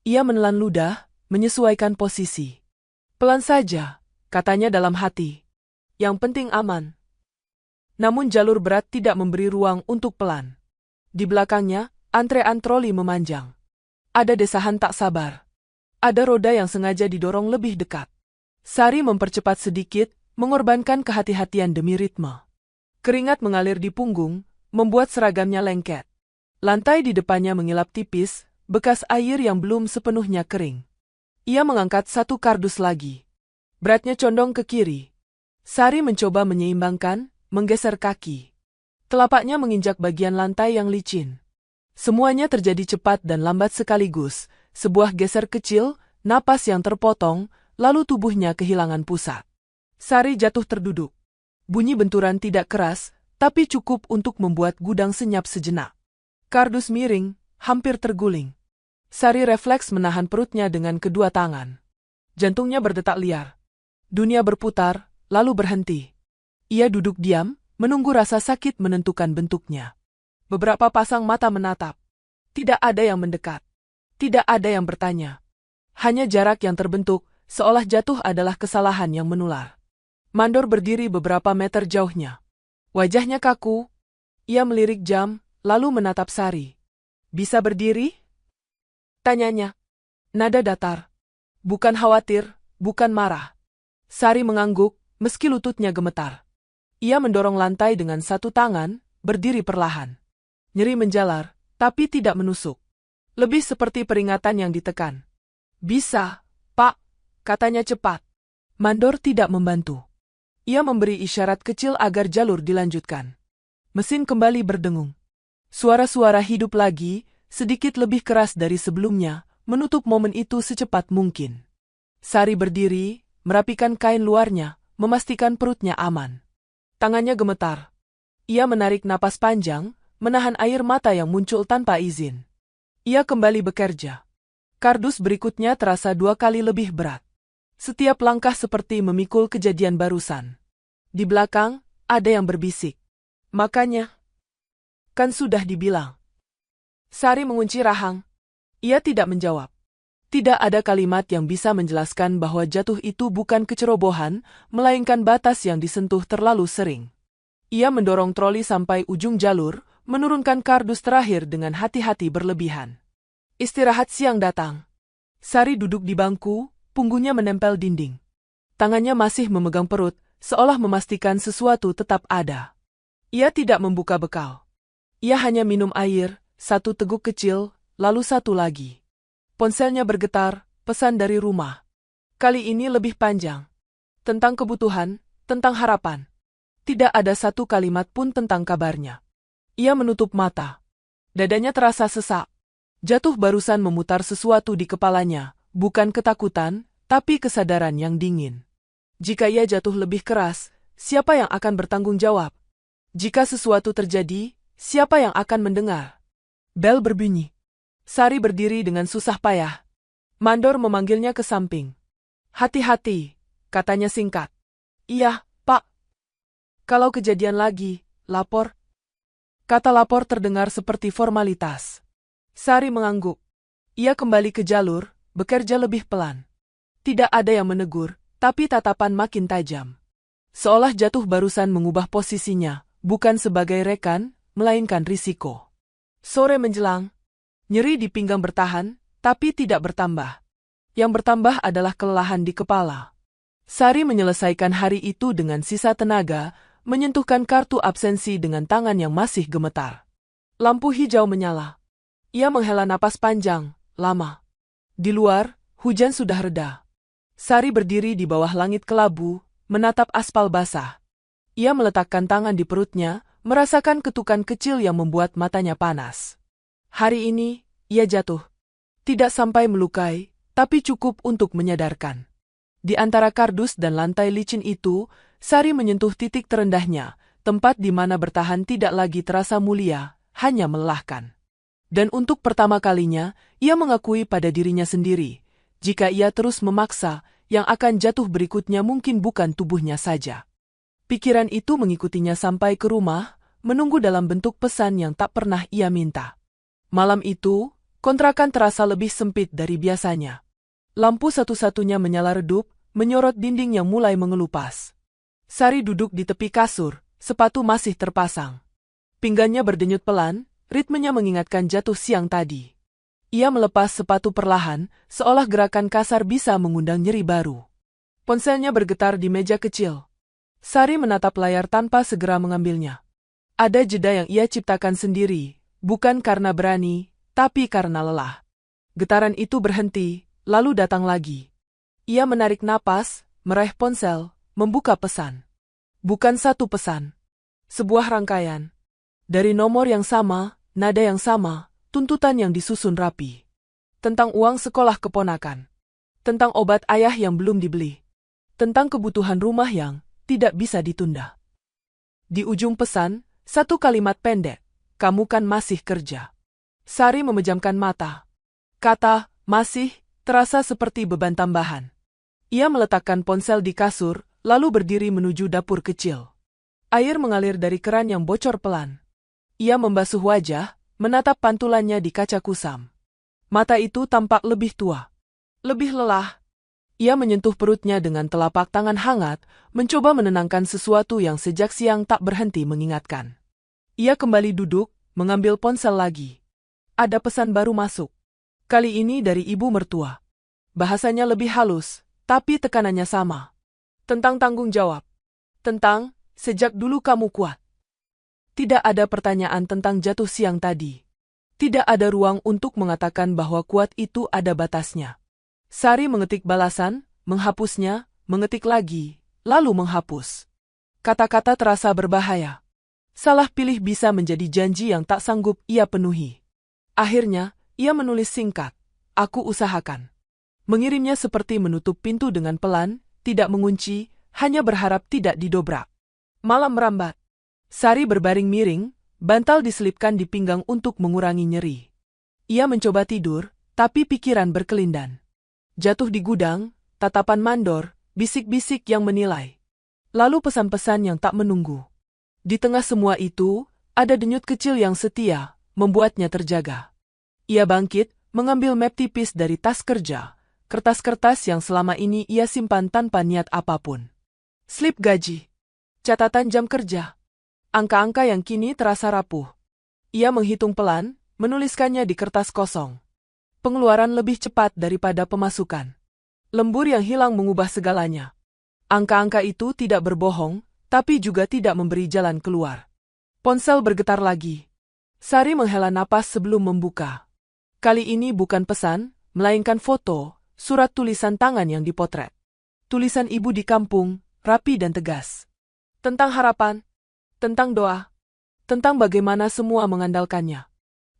Ia menelan ludah, menyesuaikan posisi. "Pelan saja," katanya dalam hati. "Yang penting aman." Namun jalur berat tidak memberi ruang untuk pelan. Di belakangnya, antrean troli memanjang. Ada desahan tak sabar. Ada roda yang sengaja didorong lebih dekat. Sari mempercepat sedikit, mengorbankan kehati-hatian demi ritme. Keringat mengalir di punggung, membuat seragamnya lengket. Lantai di depannya mengilap tipis, bekas air yang belum sepenuhnya kering. Ia mengangkat satu kardus lagi. Beratnya condong ke kiri. Sari mencoba menyeimbangkan, menggeser kaki. Telapaknya menginjak bagian lantai yang licin. Semuanya terjadi cepat dan lambat sekaligus, sebuah geser kecil, napas yang terpotong, lalu tubuhnya kehilangan pusat. Sari jatuh terduduk. Bunyi benturan tidak keras, tapi cukup untuk membuat gudang senyap sejenak. Kardus miring, hampir terguling. Sari refleks menahan perutnya dengan kedua tangan. Jantungnya berdetak liar. Dunia berputar, lalu berhenti. Ia duduk diam, menunggu rasa sakit menentukan bentuknya. Beberapa pasang mata menatap. Tidak ada yang mendekat. Tidak ada yang bertanya. Hanya jarak yang terbentuk, seolah jatuh adalah kesalahan yang menular. Mandor berdiri beberapa meter jauhnya. Wajahnya kaku. Ia melirik jam, lalu menatap Sari. "Bisa berdiri?" tanyanya. Nada datar. Bukan khawatir, bukan marah. Sari mengangguk, meski lututnya gemetar. Ia mendorong lantai dengan satu tangan, berdiri perlahan. Nyeri menjalar, tapi tidak menusuk. Lebih seperti peringatan yang ditekan. "Bisa, Pak," katanya cepat. Mandor tidak membantu. Ia memberi isyarat kecil agar jalur dilanjutkan. Mesin kembali berdengung. Suara-suara hidup lagi, sedikit lebih keras dari sebelumnya, menutup momen itu secepat mungkin. Sari berdiri, merapikan kain luarnya, memastikan perutnya aman. Tangannya gemetar. Ia menarik napas panjang, menahan air mata yang muncul tanpa izin. Ia kembali bekerja. Kardus berikutnya terasa 2 kali lebih berat. Setiap langkah seperti memikul kejadian barusan. Di belakang, ada yang berbisik. "Makanya, kan sudah dibilang." Sari mengunci rahang. Ia tidak menjawab. Tidak ada kalimat yang bisa menjelaskan bahwa jatuh itu bukan kecerobohan, melainkan batas yang disentuh terlalu sering. Ia mendorong troli sampai ujung jalur, menurunkan kardus terakhir dengan hati-hati berlebihan. Istirahat siang datang. Sari duduk di bangku, punggungnya menempel dinding. Tangannya masih memegang perut, seolah memastikan sesuatu tetap ada. Ia tidak membuka bekal. Ia hanya minum air, satu teguk kecil, lalu satu lagi. Ponselnya bergetar, pesan dari rumah. Kali ini lebih panjang. Tentang kebutuhan, tentang harapan. Tidak ada satu kalimat pun tentang kabarnya. Ia menutup mata. Dadanya terasa sesak. Jatuh barusan memutar sesuatu di kepalanya, bukan ketakutan, tapi kesadaran yang dingin. Jika ia jatuh lebih keras, siapa yang akan bertanggung jawab? Jika sesuatu terjadi, siapa yang akan mendengar? Bel berbunyi. Sari berdiri dengan susah payah. Mandor memanggilnya ke samping. Hati-hati, katanya singkat. Iya, Pak. Kalau kejadian lagi, lapor. Kata lapor terdengar seperti formalitas. Sari mengangguk. Ia kembali ke jalur, bekerja lebih pelan. Tidak ada yang menegur, tapi tatapan makin tajam. Seolah jatuh barusan mengubah posisinya, bukan sebagai rekan, melainkan risiko. Sore menjelang, nyeri di pinggang bertahan, tapi tidak bertambah. Yang bertambah adalah kelelahan di kepala. Sari menyelesaikan hari itu dengan sisa tenaga, menyentuhkan kartu absensi dengan tangan yang masih gemetar. Lampu hijau menyala. Ia menghela napas panjang, lama. Di luar, hujan sudah reda. Sari berdiri di bawah langit kelabu, menatap aspal basah. Ia meletakkan tangan di perutnya, merasakan ketukan kecil yang membuat matanya panas. Hari ini, ia jatuh. Tidak sampai melukai, tapi cukup untuk menyadarkan. Di antara kardus dan lantai licin itu, Sari menyentuh titik terendahnya, tempat di mana bertahan tidak lagi terasa mulia, hanya melelahkan. Dan untuk pertama kalinya, ia mengakui pada dirinya sendiri, jika ia terus memaksa, yang akan jatuh berikutnya mungkin bukan tubuhnya saja. Pikiran itu mengikutinya sampai ke rumah, menunggu dalam bentuk pesan yang tak pernah ia minta. Malam itu, kontrakan terasa lebih sempit dari biasanya. Lampu satu-satunya menyala redup, menyorot dinding yang mulai mengelupas. Sari duduk di tepi kasur, sepatu masih terpasang. Pinggangnya berdenyut pelan, ritmenya mengingatkan jatuh siang tadi. Ia melepas sepatu perlahan, seolah gerakan kasar bisa mengundang nyeri baru. Ponselnya bergetar di meja kecil. Sari menatap layar tanpa segera mengambilnya. Ada jeda yang ia ciptakan sendiri, bukan karena berani, tapi karena lelah. Getaran itu berhenti, lalu datang lagi. Ia menarik napas, meraih ponsel, membuka pesan. Bukan satu pesan. Sebuah rangkaian. Dari nomor yang sama, nada yang sama, tuntutan yang disusun rapi. Tentang uang sekolah keponakan. Tentang obat ayah yang belum dibeli. Tentang kebutuhan rumah yang tidak bisa ditunda. Di ujung pesan, satu kalimat pendek, kamu kan masih kerja. Sari memejamkan mata. Kata, masih, terasa seperti beban tambahan. Ia meletakkan ponsel di kasur, lalu berdiri menuju dapur kecil. Air mengalir dari keran yang bocor pelan. Ia membasuh wajah, menatap pantulannya di kaca kusam. Mata itu tampak lebih tua. Lebih lelah. Ia menyentuh perutnya dengan telapak tangan hangat, mencoba menenangkan sesuatu yang sejak siang tak berhenti mengingatkan. Ia kembali duduk, mengambil ponsel lagi. Ada pesan baru masuk. Kali ini dari ibu mertua. Bahasanya lebih halus, tapi tekanannya sama. Tentang tanggung jawab. Tentang, sejak dulu kamu kuat. Tidak ada pertanyaan tentang jatuh siang tadi. Tidak ada ruang untuk mengatakan bahwa kuat itu ada batasnya. Sari mengetik balasan, menghapusnya, mengetik lagi, lalu menghapus. Kata-kata terasa berbahaya. Salah pilih bisa menjadi janji yang tak sanggup ia penuhi. Akhirnya, ia menulis singkat, aku usahakan. Mengirimnya seperti menutup pintu dengan pelan, tidak mengunci, hanya berharap tidak didobrak. Malam merambat. Sari berbaring miring, bantal diselipkan di pinggang untuk mengurangi nyeri. Ia mencoba tidur, tapi pikiran berkelindan. Jatuh di gudang, tatapan mandor, bisik-bisik yang menilai. Lalu pesan-pesan yang tak menunggu. Di tengah semua itu, ada denyut kecil yang setia, membuatnya terjaga. Ia bangkit, mengambil map tipis dari tas kerja, kertas-kertas yang selama ini ia simpan tanpa niat apapun. Slip gaji. Catatan jam kerja. Angka-angka yang kini terasa rapuh. Ia menghitung pelan, menuliskannya di kertas kosong. Pengeluaran lebih cepat daripada pemasukan. Lembur yang hilang mengubah segalanya. Angka-angka itu tidak berbohong, tapi juga tidak memberi jalan keluar. Ponsel bergetar lagi. Sari menghela napas sebelum membuka. Kali ini bukan pesan, melainkan foto, surat tulisan tangan yang dipotret. Tulisan ibu di kampung, rapi dan tegas. Tentang harapan. Tentang doa. Tentang bagaimana semua mengandalkannya.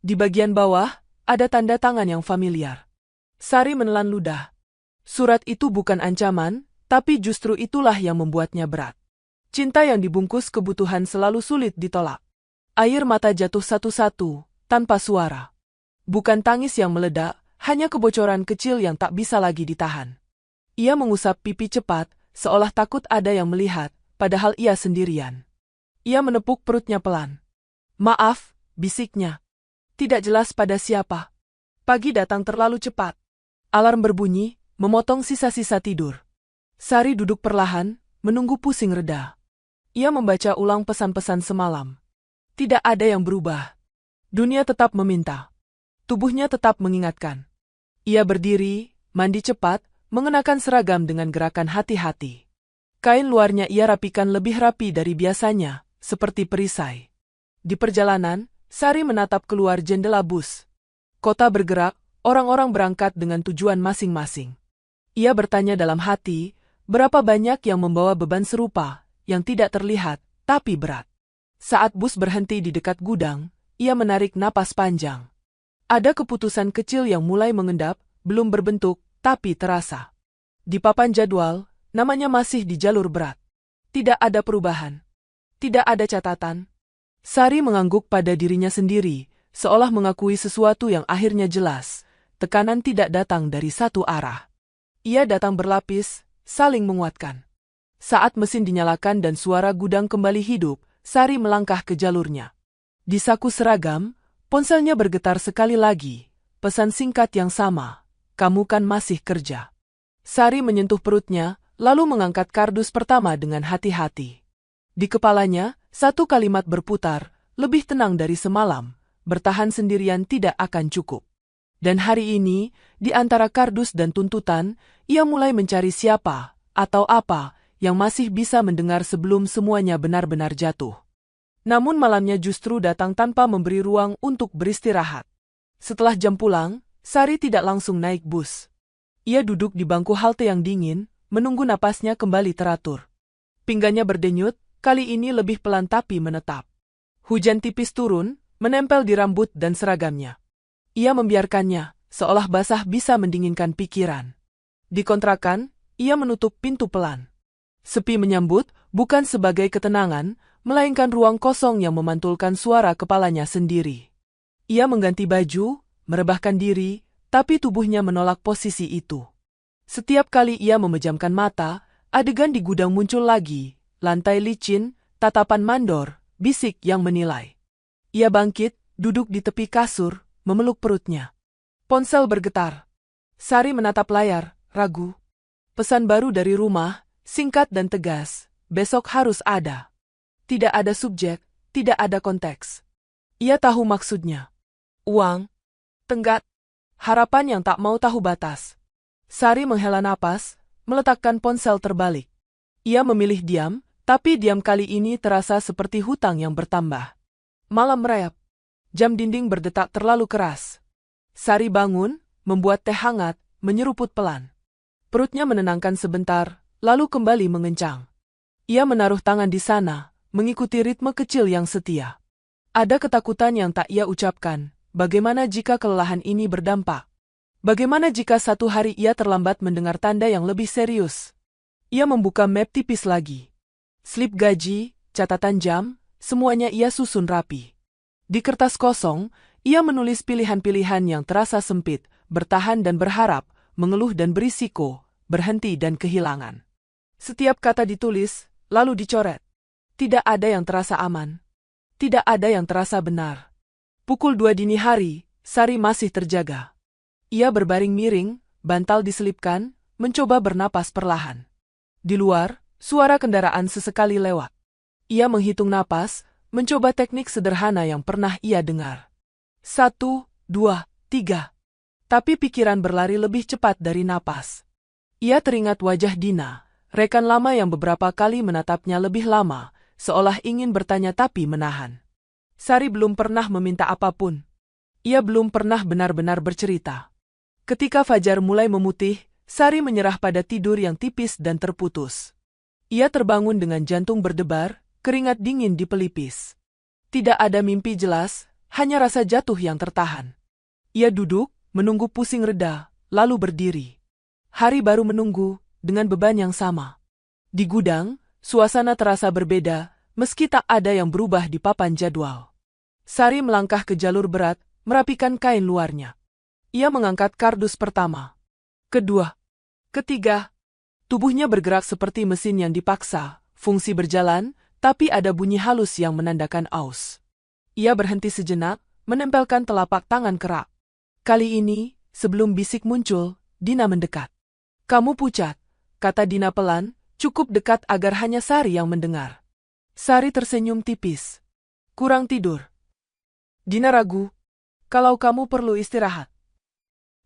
Di bagian bawah, ada tanda tangan yang familiar. Sari menelan ludah. Surat itu bukan ancaman, tapi justru itulah yang membuatnya berat. Cinta yang dibungkus kebutuhan selalu sulit ditolak. Air mata jatuh satu-satu, tanpa suara. Bukan tangis yang meledak, hanya kebocoran kecil yang tak bisa lagi ditahan. Ia mengusap pipi cepat, seolah takut ada yang melihat, padahal ia sendirian. Ia menepuk perutnya pelan. "Maaf," bisiknya. Tidak jelas pada siapa. Pagi datang terlalu cepat. Alarm berbunyi, memotong sisa-sisa tidur. Sari duduk perlahan, menunggu pusing reda. Ia membaca ulang pesan-pesan semalam. Tidak ada yang berubah. Dunia tetap meminta. Tubuhnya tetap mengingatkan. Ia berdiri, mandi cepat, mengenakan seragam dengan gerakan hati-hati. Kain luarnya ia rapikan lebih rapi dari biasanya, seperti perisai. Di perjalanan, Sari menatap keluar jendela bus. Kota bergerak, orang-orang berangkat dengan tujuan masing-masing. Ia bertanya dalam hati, berapa banyak yang membawa beban serupa, yang tidak terlihat, tapi berat. Saat bus berhenti di dekat gudang, ia menarik napas panjang. Ada keputusan kecil yang mulai mengendap, belum berbentuk, tapi terasa. Di papan jadwal, namanya masih di jalur berat. Tidak ada perubahan. Tidak ada catatan. Sari mengangguk pada dirinya sendiri, seolah mengakui sesuatu yang akhirnya jelas. Tekanan tidak datang dari satu arah. Ia datang berlapis, saling menguatkan. Saat mesin dinyalakan dan suara gudang kembali hidup, Sari melangkah ke jalurnya. Di saku seragam, ponselnya bergetar sekali lagi. Pesan singkat yang sama, "Kamu kan masih kerja." Sari menyentuh perutnya, lalu mengangkat kardus pertama dengan hati-hati. Di kepalanya, satu kalimat berputar, "Lebih tenang dari semalam, bertahan sendirian tidak akan cukup." Dan hari ini, di antara kardus dan tuntutan, ia mulai mencari siapa, atau apa, yang masih bisa mendengar sebelum semuanya benar-benar jatuh. Namun malamnya justru datang tanpa memberi ruang untuk beristirahat. Setelah jam pulang, Sari tidak langsung naik bus. Ia duduk di bangku halte yang dingin, menunggu napasnya kembali teratur. Pinggangnya berdenyut, kali ini lebih pelan tapi menetap. Hujan tipis turun, menempel di rambut dan seragamnya. Ia membiarkannya, seolah basah bisa mendinginkan pikiran. Di kontrakan, ia menutup pintu pelan. Sepi menyambut, bukan sebagai ketenangan, melainkan ruang kosong yang memantulkan suara kepalanya sendiri. Ia mengganti baju, merebahkan diri, tapi tubuhnya menolak posisi itu. Setiap kali ia memejamkan mata, adegan di gudang muncul lagi, lantai licin, tatapan mandor, bisik yang menilai. Ia bangkit, duduk di tepi kasur, memeluk perutnya. Ponsel bergetar. Sari menatap layar, ragu. Pesan baru dari rumah, singkat dan tegas, "Besok harus ada." Tidak ada subjek, tidak ada konteks. Ia tahu maksudnya. Uang, tenggat, harapan yang tak mau tahu batas. Sari menghela napas, meletakkan ponsel terbalik. Ia memilih diam, tapi diam kali ini terasa seperti hutang yang bertambah. Malam merayap. Jam dinding berdetak terlalu keras. Sari bangun, membuat teh hangat, menyeruput pelan. Perutnya menenangkan sebentar, lalu kembali mengencang. Ia menaruh tangan di sana, mengikuti ritme kecil yang setia. Ada ketakutan yang tak ia ucapkan. Bagaimana jika kelelahan ini berdampak? Bagaimana jika satu hari ia terlambat mendengar tanda yang lebih serius? Ia membuka map tipis lagi. Slip gaji, catatan jam, semuanya ia susun rapi. Di kertas kosong, ia menulis pilihan-pilihan yang terasa sempit, bertahan dan berharap, mengeluh dan berisiko, berhenti dan kehilangan. Setiap kata ditulis, lalu dicoret. Tidak ada yang terasa aman. Tidak ada yang terasa benar. Pukul 2 dini hari, Sari masih terjaga. Ia berbaring miring, bantal diselipkan, mencoba bernapas perlahan. Di luar, suara kendaraan sesekali lewat. Ia menghitung napas, mencoba teknik sederhana yang pernah ia dengar. 1, 2, 3. Tapi pikiran berlari lebih cepat dari napas. Ia teringat wajah Dina, rekan lama yang beberapa kali menatapnya lebih lama, seolah ingin bertanya tapi menahan. Sari belum pernah meminta apapun. Ia belum pernah benar-benar bercerita. Ketika fajar mulai memutih, Sari menyerah pada tidur yang tipis dan terputus. Ia terbangun dengan jantung berdebar, keringat dingin di pelipis. Tidak ada mimpi jelas, hanya rasa jatuh yang tertahan. Ia duduk, menunggu pusing reda, lalu berdiri. Hari baru menunggu, dengan beban yang sama. Di gudang, suasana terasa berbeda, meski tak ada yang berubah di papan jadwal. Sari melangkah ke jalur berat, merapikan kain luarnya. Ia mengangkat kardus pertama, kedua, ketiga. Tubuhnya bergerak seperti mesin yang dipaksa, fungsi berjalan, tapi ada bunyi halus yang menandakan aus. Ia berhenti sejenak, menempelkan telapak tangan kerak. Kali ini, sebelum bisik muncul, Dina mendekat. "Kamu pucat," kata Dina pelan, cukup dekat agar hanya Sari yang mendengar. Sari tersenyum tipis. "Kurang tidur." Dina ragu. "Kalau kamu perlu istirahat."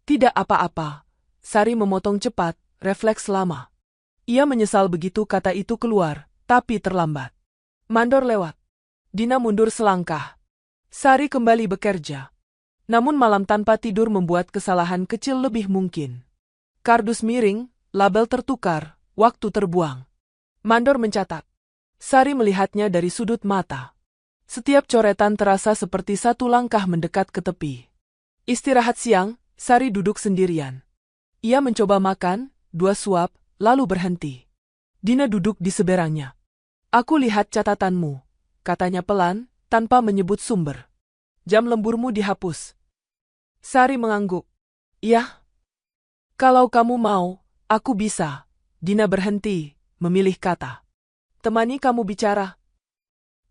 "Tidak apa-apa." Sari memotong cepat, refleks lama. Ia menyesal begitu kata itu keluar, tapi terlambat. Mandor lewat. Dina mundur selangkah. Sari kembali bekerja. Namun malam tanpa tidur membuat kesalahan kecil lebih mungkin. Kardus miring, label tertukar, waktu terbuang. Mandor mencatat. Sari melihatnya dari sudut mata. Setiap coretan terasa seperti satu langkah mendekat ke tepi. Istirahat siang, Sari duduk sendirian. Ia mencoba makan, 2 suap, lalu berhenti. Dina duduk di seberangnya. "Aku lihat catatanmu," katanya pelan, tanpa menyebut sumber. "Jam lemburmu dihapus." Sari mengangguk. "Iya. Kalau kamu mau, aku bisa." Dina berhenti, memilih kata. "Temani kamu bicara."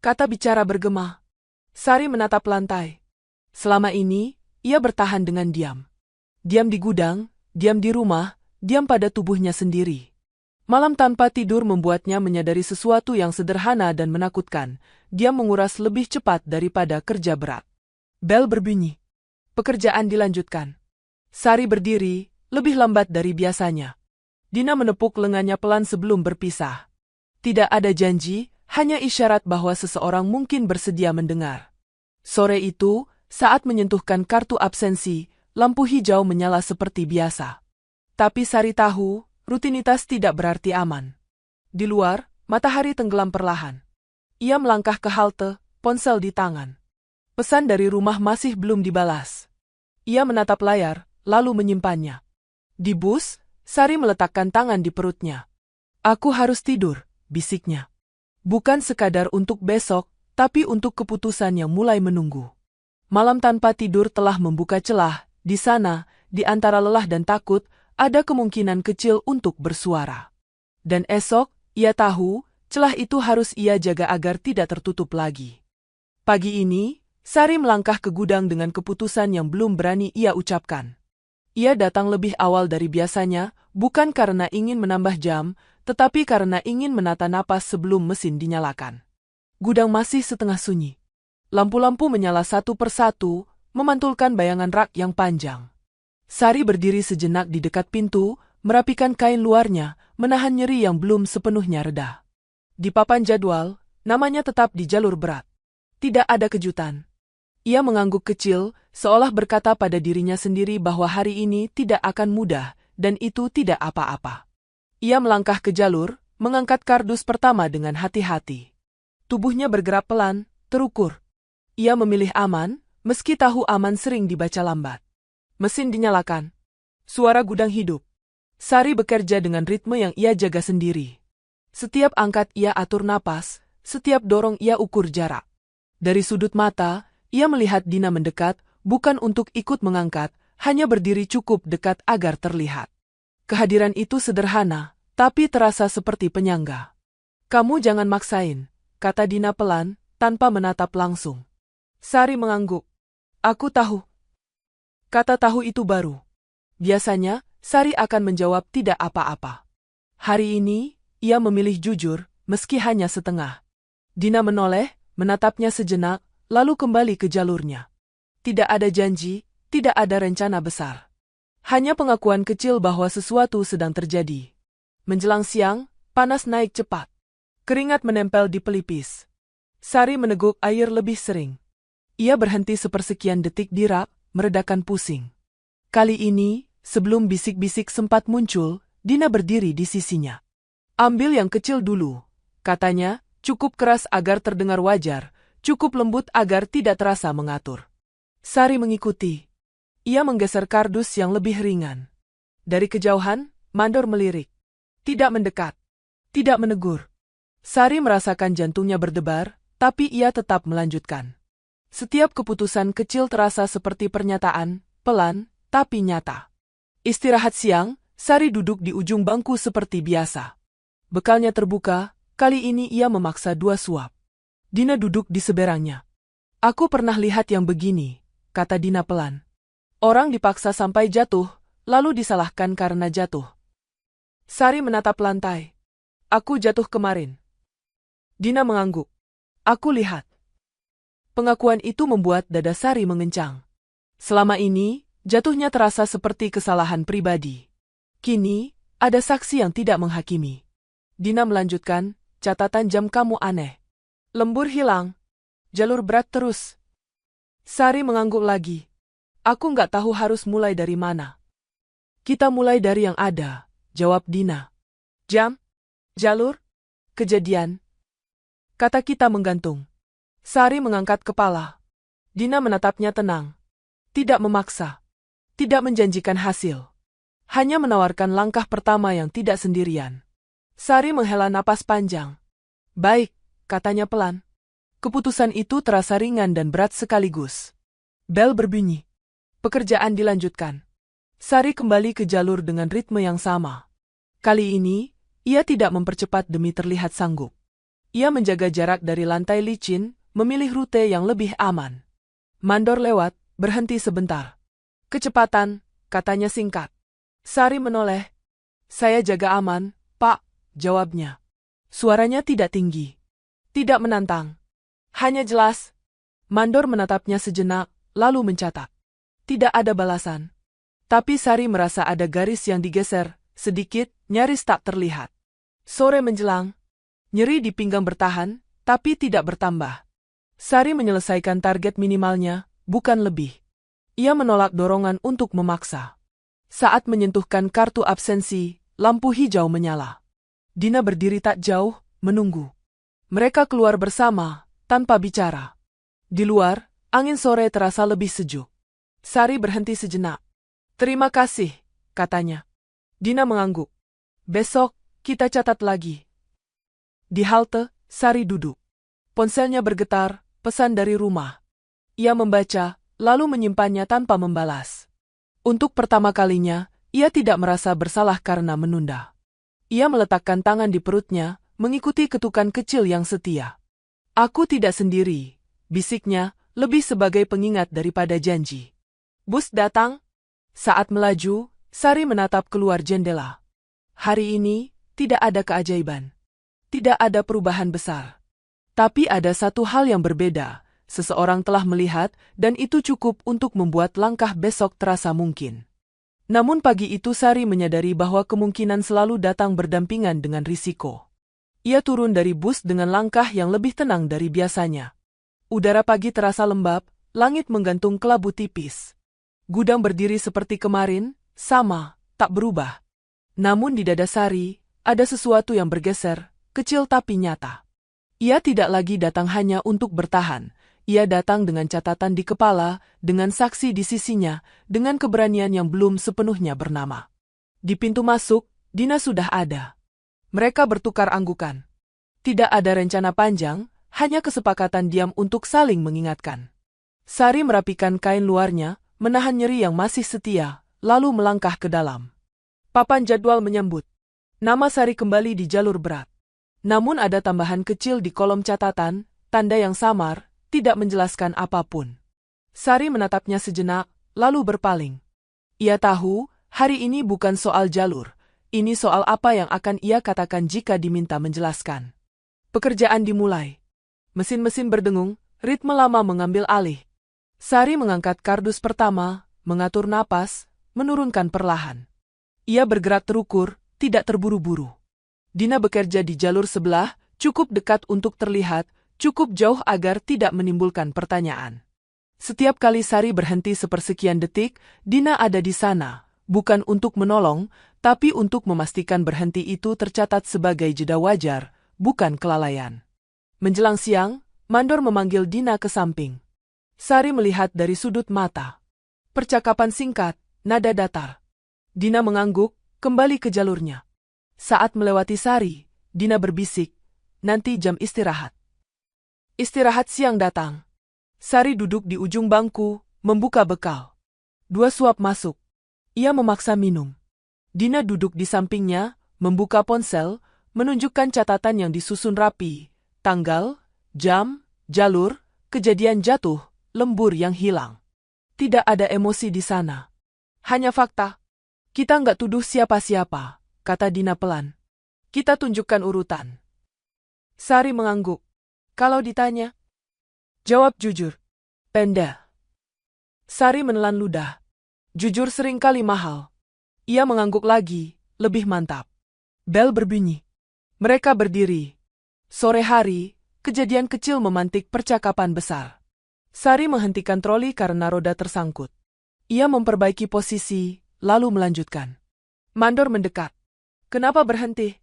Kata bicara bergema. Sari menatap lantai. Selama ini, ia bertahan dengan diam. Diam di gudang, diam di rumah, diam pada tubuhnya sendiri. Malam tanpa tidur membuatnya menyadari sesuatu yang sederhana dan menakutkan. Dia menguras lebih cepat daripada kerja berat. Bel berbunyi. Pekerjaan dilanjutkan. Sari berdiri, lebih lambat dari biasanya. Dina menepuk lengannya pelan sebelum berpisah. Tidak ada janji, hanya isyarat bahwa seseorang mungkin bersedia mendengar. Sore itu, saat menyentuhkan kartu absensi, lampu hijau menyala seperti biasa. Tapi Sari tahu, rutinitas tidak berarti aman. Di luar, matahari tenggelam perlahan. Ia melangkah ke halte, ponsel di tangan. Pesan dari rumah masih belum dibalas. Ia menatap layar, lalu menyimpannya. Di bus, Sari meletakkan tangan di perutnya. "Aku harus tidur," bisiknya. Bukan sekadar untuk besok, tapi untuk keputusan yang mulai menunggu. Malam tanpa tidur telah membuka celah, di sana, di antara lelah dan takut, ada kemungkinan kecil untuk bersuara. Dan esok, ia tahu, celah itu harus ia jaga agar tidak tertutup lagi. Pagi ini, Sari melangkah ke gudang dengan keputusan yang belum berani ia ucapkan. Ia datang lebih awal dari biasanya, bukan karena ingin menambah jam, tetapi karena ingin menata napas sebelum mesin dinyalakan. Gudang masih setengah sunyi. Lampu-lampu menyala satu persatu, memantulkan bayangan rak yang panjang. Sari berdiri sejenak di dekat pintu, merapikan kain luarnya, menahan nyeri yang belum sepenuhnya reda. Di papan jadwal, namanya tetap di jalur berat. Tidak ada kejutan. Ia mengangguk kecil, seolah berkata pada dirinya sendiri bahwa hari ini tidak akan mudah, dan itu tidak apa-apa. Ia melangkah ke jalur, mengangkat kardus pertama dengan hati-hati. Tubuhnya bergerak pelan, terukur. Ia memilih aman, meski tahu aman sering dibaca lambat. Mesin dinyalakan. Suara gudang hidup. Sari bekerja dengan ritme yang ia jaga sendiri. Setiap angkat ia atur napas, setiap dorong ia ukur jarak. Dari sudut mata, ia melihat Dina mendekat, bukan untuk ikut mengangkat, hanya berdiri cukup dekat agar terlihat. Kehadiran itu sederhana, tapi terasa seperti penyangga. "Kamu jangan maksain," kata Dina pelan, tanpa menatap langsung. Sari mengangguk. "Aku tahu." Kata tahu itu baru. Biasanya, Sari akan menjawab tidak apa-apa. Hari ini, ia memilih jujur, meski hanya setengah. Dina menoleh, menatapnya sejenak, lalu kembali ke jalurnya. Tidak ada janji, tidak ada rencana besar. Hanya pengakuan kecil bahwa sesuatu sedang terjadi. Menjelang siang, panas naik cepat. Keringat menempel di pelipis. Sari meneguk air lebih sering. Ia berhenti sepersekian detik di rak, meredakan pusing. Kali ini, sebelum bisik-bisik sempat muncul, Dina berdiri di sisinya. "Ambil yang kecil dulu," katanya, cukup keras agar terdengar wajar, cukup lembut agar tidak terasa mengatur. Sari mengikuti. Ia menggeser kardus yang lebih ringan. Dari kejauhan, Mandor melirik. Tidak mendekat. Tidak menegur. Sari merasakan jantungnya berdebar, tapi ia tetap melanjutkan. Setiap keputusan kecil terasa seperti pernyataan, pelan, tapi nyata. Istirahat siang, Sari duduk di ujung bangku seperti biasa. Bekalnya terbuka, kali ini ia memaksa 2 suap. Dina duduk di seberangnya. Aku pernah lihat yang begini, kata Dina pelan. Orang dipaksa sampai jatuh, lalu disalahkan karena jatuh. Sari menatap lantai. Aku jatuh kemarin. Dina mengangguk. Aku lihat. Pengakuan itu membuat dada Sari mengencang. Selama ini, jatuhnya terasa seperti kesalahan pribadi. Kini, ada saksi yang tidak menghakimi. Dina melanjutkan, catatan jam kamu aneh. Lembur hilang. Jalur berat terus. Sari mengangguk lagi. Aku nggak tahu harus mulai dari mana. Kita mulai dari yang ada, jawab Dina. Jam? Jalur? Kejadian? Kata kita menggantung. Sari mengangkat kepala. Dina menatapnya tenang. Tidak memaksa. Tidak menjanjikan hasil. Hanya menawarkan langkah pertama yang tidak sendirian. Sari menghela napas panjang. Baik, katanya pelan. Keputusan itu terasa ringan dan berat sekaligus. Bel berbunyi. Pekerjaan dilanjutkan. Sari kembali ke jalur dengan ritme yang sama. Kali ini, ia tidak mempercepat demi terlihat sanggup. Ia menjaga jarak dari lantai licin, memilih rute yang lebih aman. Mandor lewat, berhenti sebentar. Kecepatan, katanya singkat. Sari menoleh. Saya jaga aman, Pak, jawabnya. Suaranya tidak tinggi. Tidak menantang. Hanya jelas. Mandor menatapnya sejenak, lalu mencatat. Tidak ada balasan. Tapi Sari merasa ada garis yang digeser, sedikit, nyaris tak terlihat. Sore menjelang. Nyeri di pinggang bertahan, tapi tidak bertambah. Sari menyelesaikan target minimalnya, bukan lebih. Ia menolak dorongan untuk memaksa. Saat menyentuhkan kartu absensi, lampu hijau menyala. Dina berdiri tak jauh, menunggu. Mereka keluar bersama, tanpa bicara. Di luar, angin sore terasa lebih sejuk. Sari berhenti sejenak. Terima kasih, katanya. Dina mengangguk. Besok, kita catat lagi. Di halte, Sari duduk. Ponselnya bergetar, pesan dari rumah. Ia membaca, lalu menyimpannya tanpa membalas. Untuk pertama kalinya, ia tidak merasa bersalah karena menunda. Ia meletakkan tangan di perutnya, mengikuti ketukan kecil yang setia. Aku tidak sendiri, bisiknya, lebih sebagai pengingat daripada janji. Bus datang. Saat melaju, Sari menatap keluar jendela. Hari ini, tidak ada keajaiban. Tidak ada perubahan besar. Tapi ada satu hal yang berbeda. Seseorang telah melihat, dan itu cukup untuk membuat langkah besok terasa mungkin. Namun pagi itu Sari menyadari bahwa kemungkinan selalu datang berdampingan dengan risiko. Ia turun dari bus dengan langkah yang lebih tenang dari biasanya. Udara pagi terasa lembab, langit menggantung kelabu tipis. Gudang berdiri seperti kemarin, sama, tak berubah. Namun di dada Sari, ada sesuatu yang bergeser, kecil tapi nyata. Ia tidak lagi datang hanya untuk bertahan. Ia datang dengan catatan di kepala, dengan saksi di sisinya, dengan keberanian yang belum sepenuhnya bernama. Di pintu masuk, Dina sudah ada. Mereka bertukar anggukan. Tidak ada rencana panjang, hanya kesepakatan diam untuk saling mengingatkan. Sari merapikan kain luarnya, menahan nyeri yang masih setia, lalu melangkah ke dalam. Papan jadwal menyambut. Nama Sari kembali di jalur berat. Namun ada tambahan kecil di kolom catatan, tanda yang samar, tidak menjelaskan apapun. Sari menatapnya sejenak, lalu berpaling. Ia tahu, hari ini bukan soal jalur, ini soal apa yang akan ia katakan jika diminta menjelaskan. Pekerjaan dimulai. Mesin-mesin berdengung, ritme lama mengambil alih. Sari mengangkat kardus pertama, mengatur napas, menurunkan perlahan. Ia bergerak terukur, tidak terburu-buru. Dina bekerja di jalur sebelah, cukup dekat untuk terlihat, cukup jauh agar tidak menimbulkan pertanyaan. Setiap kali Sari berhenti sepersekian detik, Dina ada di sana, bukan untuk menolong, tapi untuk memastikan berhenti itu tercatat sebagai jeda wajar, bukan kelalaian. Menjelang siang, Mandor memanggil Dina ke samping. Sari melihat dari sudut mata. Percakapan singkat, nada datar. Dina mengangguk, kembali ke jalurnya. Saat melewati Sari, Dina berbisik, nanti jam istirahat. Istirahat siang datang. Sari duduk di ujung bangku, membuka bekal. 2 suap masuk. Ia memaksa minum. Dina duduk di sampingnya, membuka ponsel, menunjukkan catatan yang disusun rapi, tanggal, jam, jalur, kejadian jatuh, lembur yang hilang. Tidak ada emosi di sana. Hanya fakta. Kita nggak tuduh siapa-siapa, kata Dina pelan. Kita tunjukkan urutan. Sari mengangguk. Kalau ditanya, jawab jujur. Penda. Sari menelan ludah. Jujur seringkali mahal. Ia mengangguk lagi, lebih mantap. Bel berbunyi. Mereka berdiri. Sore hari, kejadian kecil memantik percakapan besar. Sari menghentikan troli karena roda tersangkut. Ia memperbaiki posisi, lalu melanjutkan. Mandor mendekat. Kenapa berhenti?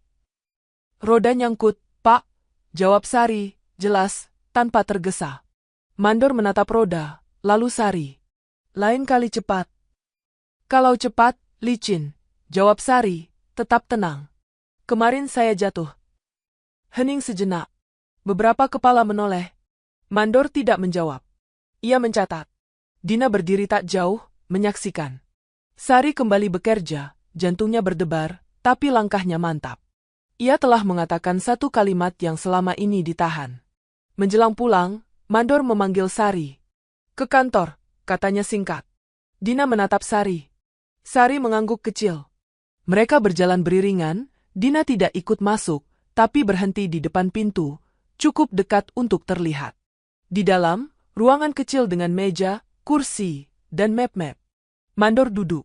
Roda nyangkut, Pak, jawab Sari, jelas, tanpa tergesa. Mandor menatap roda, lalu Sari. Lain kali cepat. Kalau cepat, licin, jawab Sari, tetap tenang. Kemarin saya jatuh. Hening sejenak. Beberapa kepala menoleh. Mandor tidak menjawab. Ia mencatat. Dina berdiri tak jauh, menyaksikan. Sari kembali bekerja, jantungnya berdebar, tapi langkahnya mantap. Ia telah mengatakan satu kalimat yang selama ini ditahan. Menjelang pulang, Mandor memanggil Sari. Ke kantor, katanya singkat. Dina menatap Sari. Sari mengangguk kecil. Mereka berjalan beriringan, Dina tidak ikut masuk, tapi berhenti di depan pintu, cukup dekat untuk terlihat. Di dalam, ruangan kecil dengan meja, kursi, dan map-map. Mandor duduk.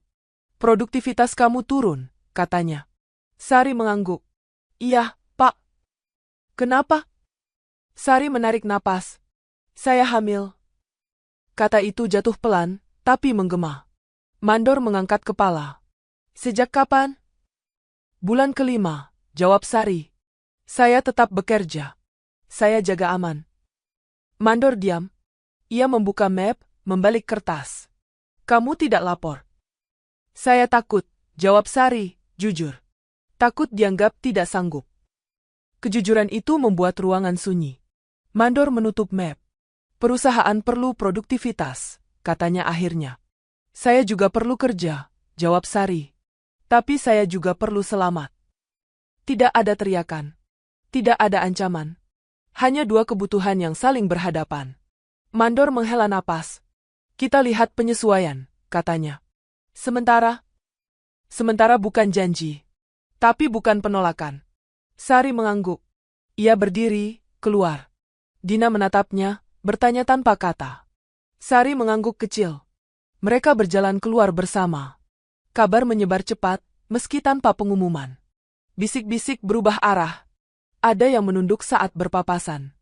Produktivitas kamu turun, katanya. Sari mengangguk. Iya, Pak. Kenapa? Sari menarik napas. Saya hamil. Kata itu jatuh pelan, tapi menggema. Mandor mengangkat kepala. Sejak kapan? Bulan ke-5, jawab Sari. Saya tetap bekerja. Saya jaga aman. Mandor diam. Ia membuka map, membalik kertas. Kamu tidak lapor. Saya takut, jawab Sari, jujur. Takut dianggap tidak sanggup. Kejujuran itu membuat ruangan sunyi. Mandor menutup map. Perusahaan perlu produktivitas, katanya akhirnya. Saya juga perlu kerja, jawab Sari. Tapi saya juga perlu selamat. Tidak ada teriakan. Tidak ada ancaman. Hanya 2 kebutuhan yang saling berhadapan. Mandor menghela napas. Kita lihat penyesuaian, katanya. Sementara bukan janji. Tapi bukan penolakan. Sari mengangguk. Ia berdiri, keluar. Dina menatapnya, bertanya tanpa kata. Sari mengangguk kecil. Mereka berjalan keluar bersama. Kabar menyebar cepat, meski tanpa pengumuman. Bisik-bisik berubah arah. Ada yang menunduk saat berpapasan.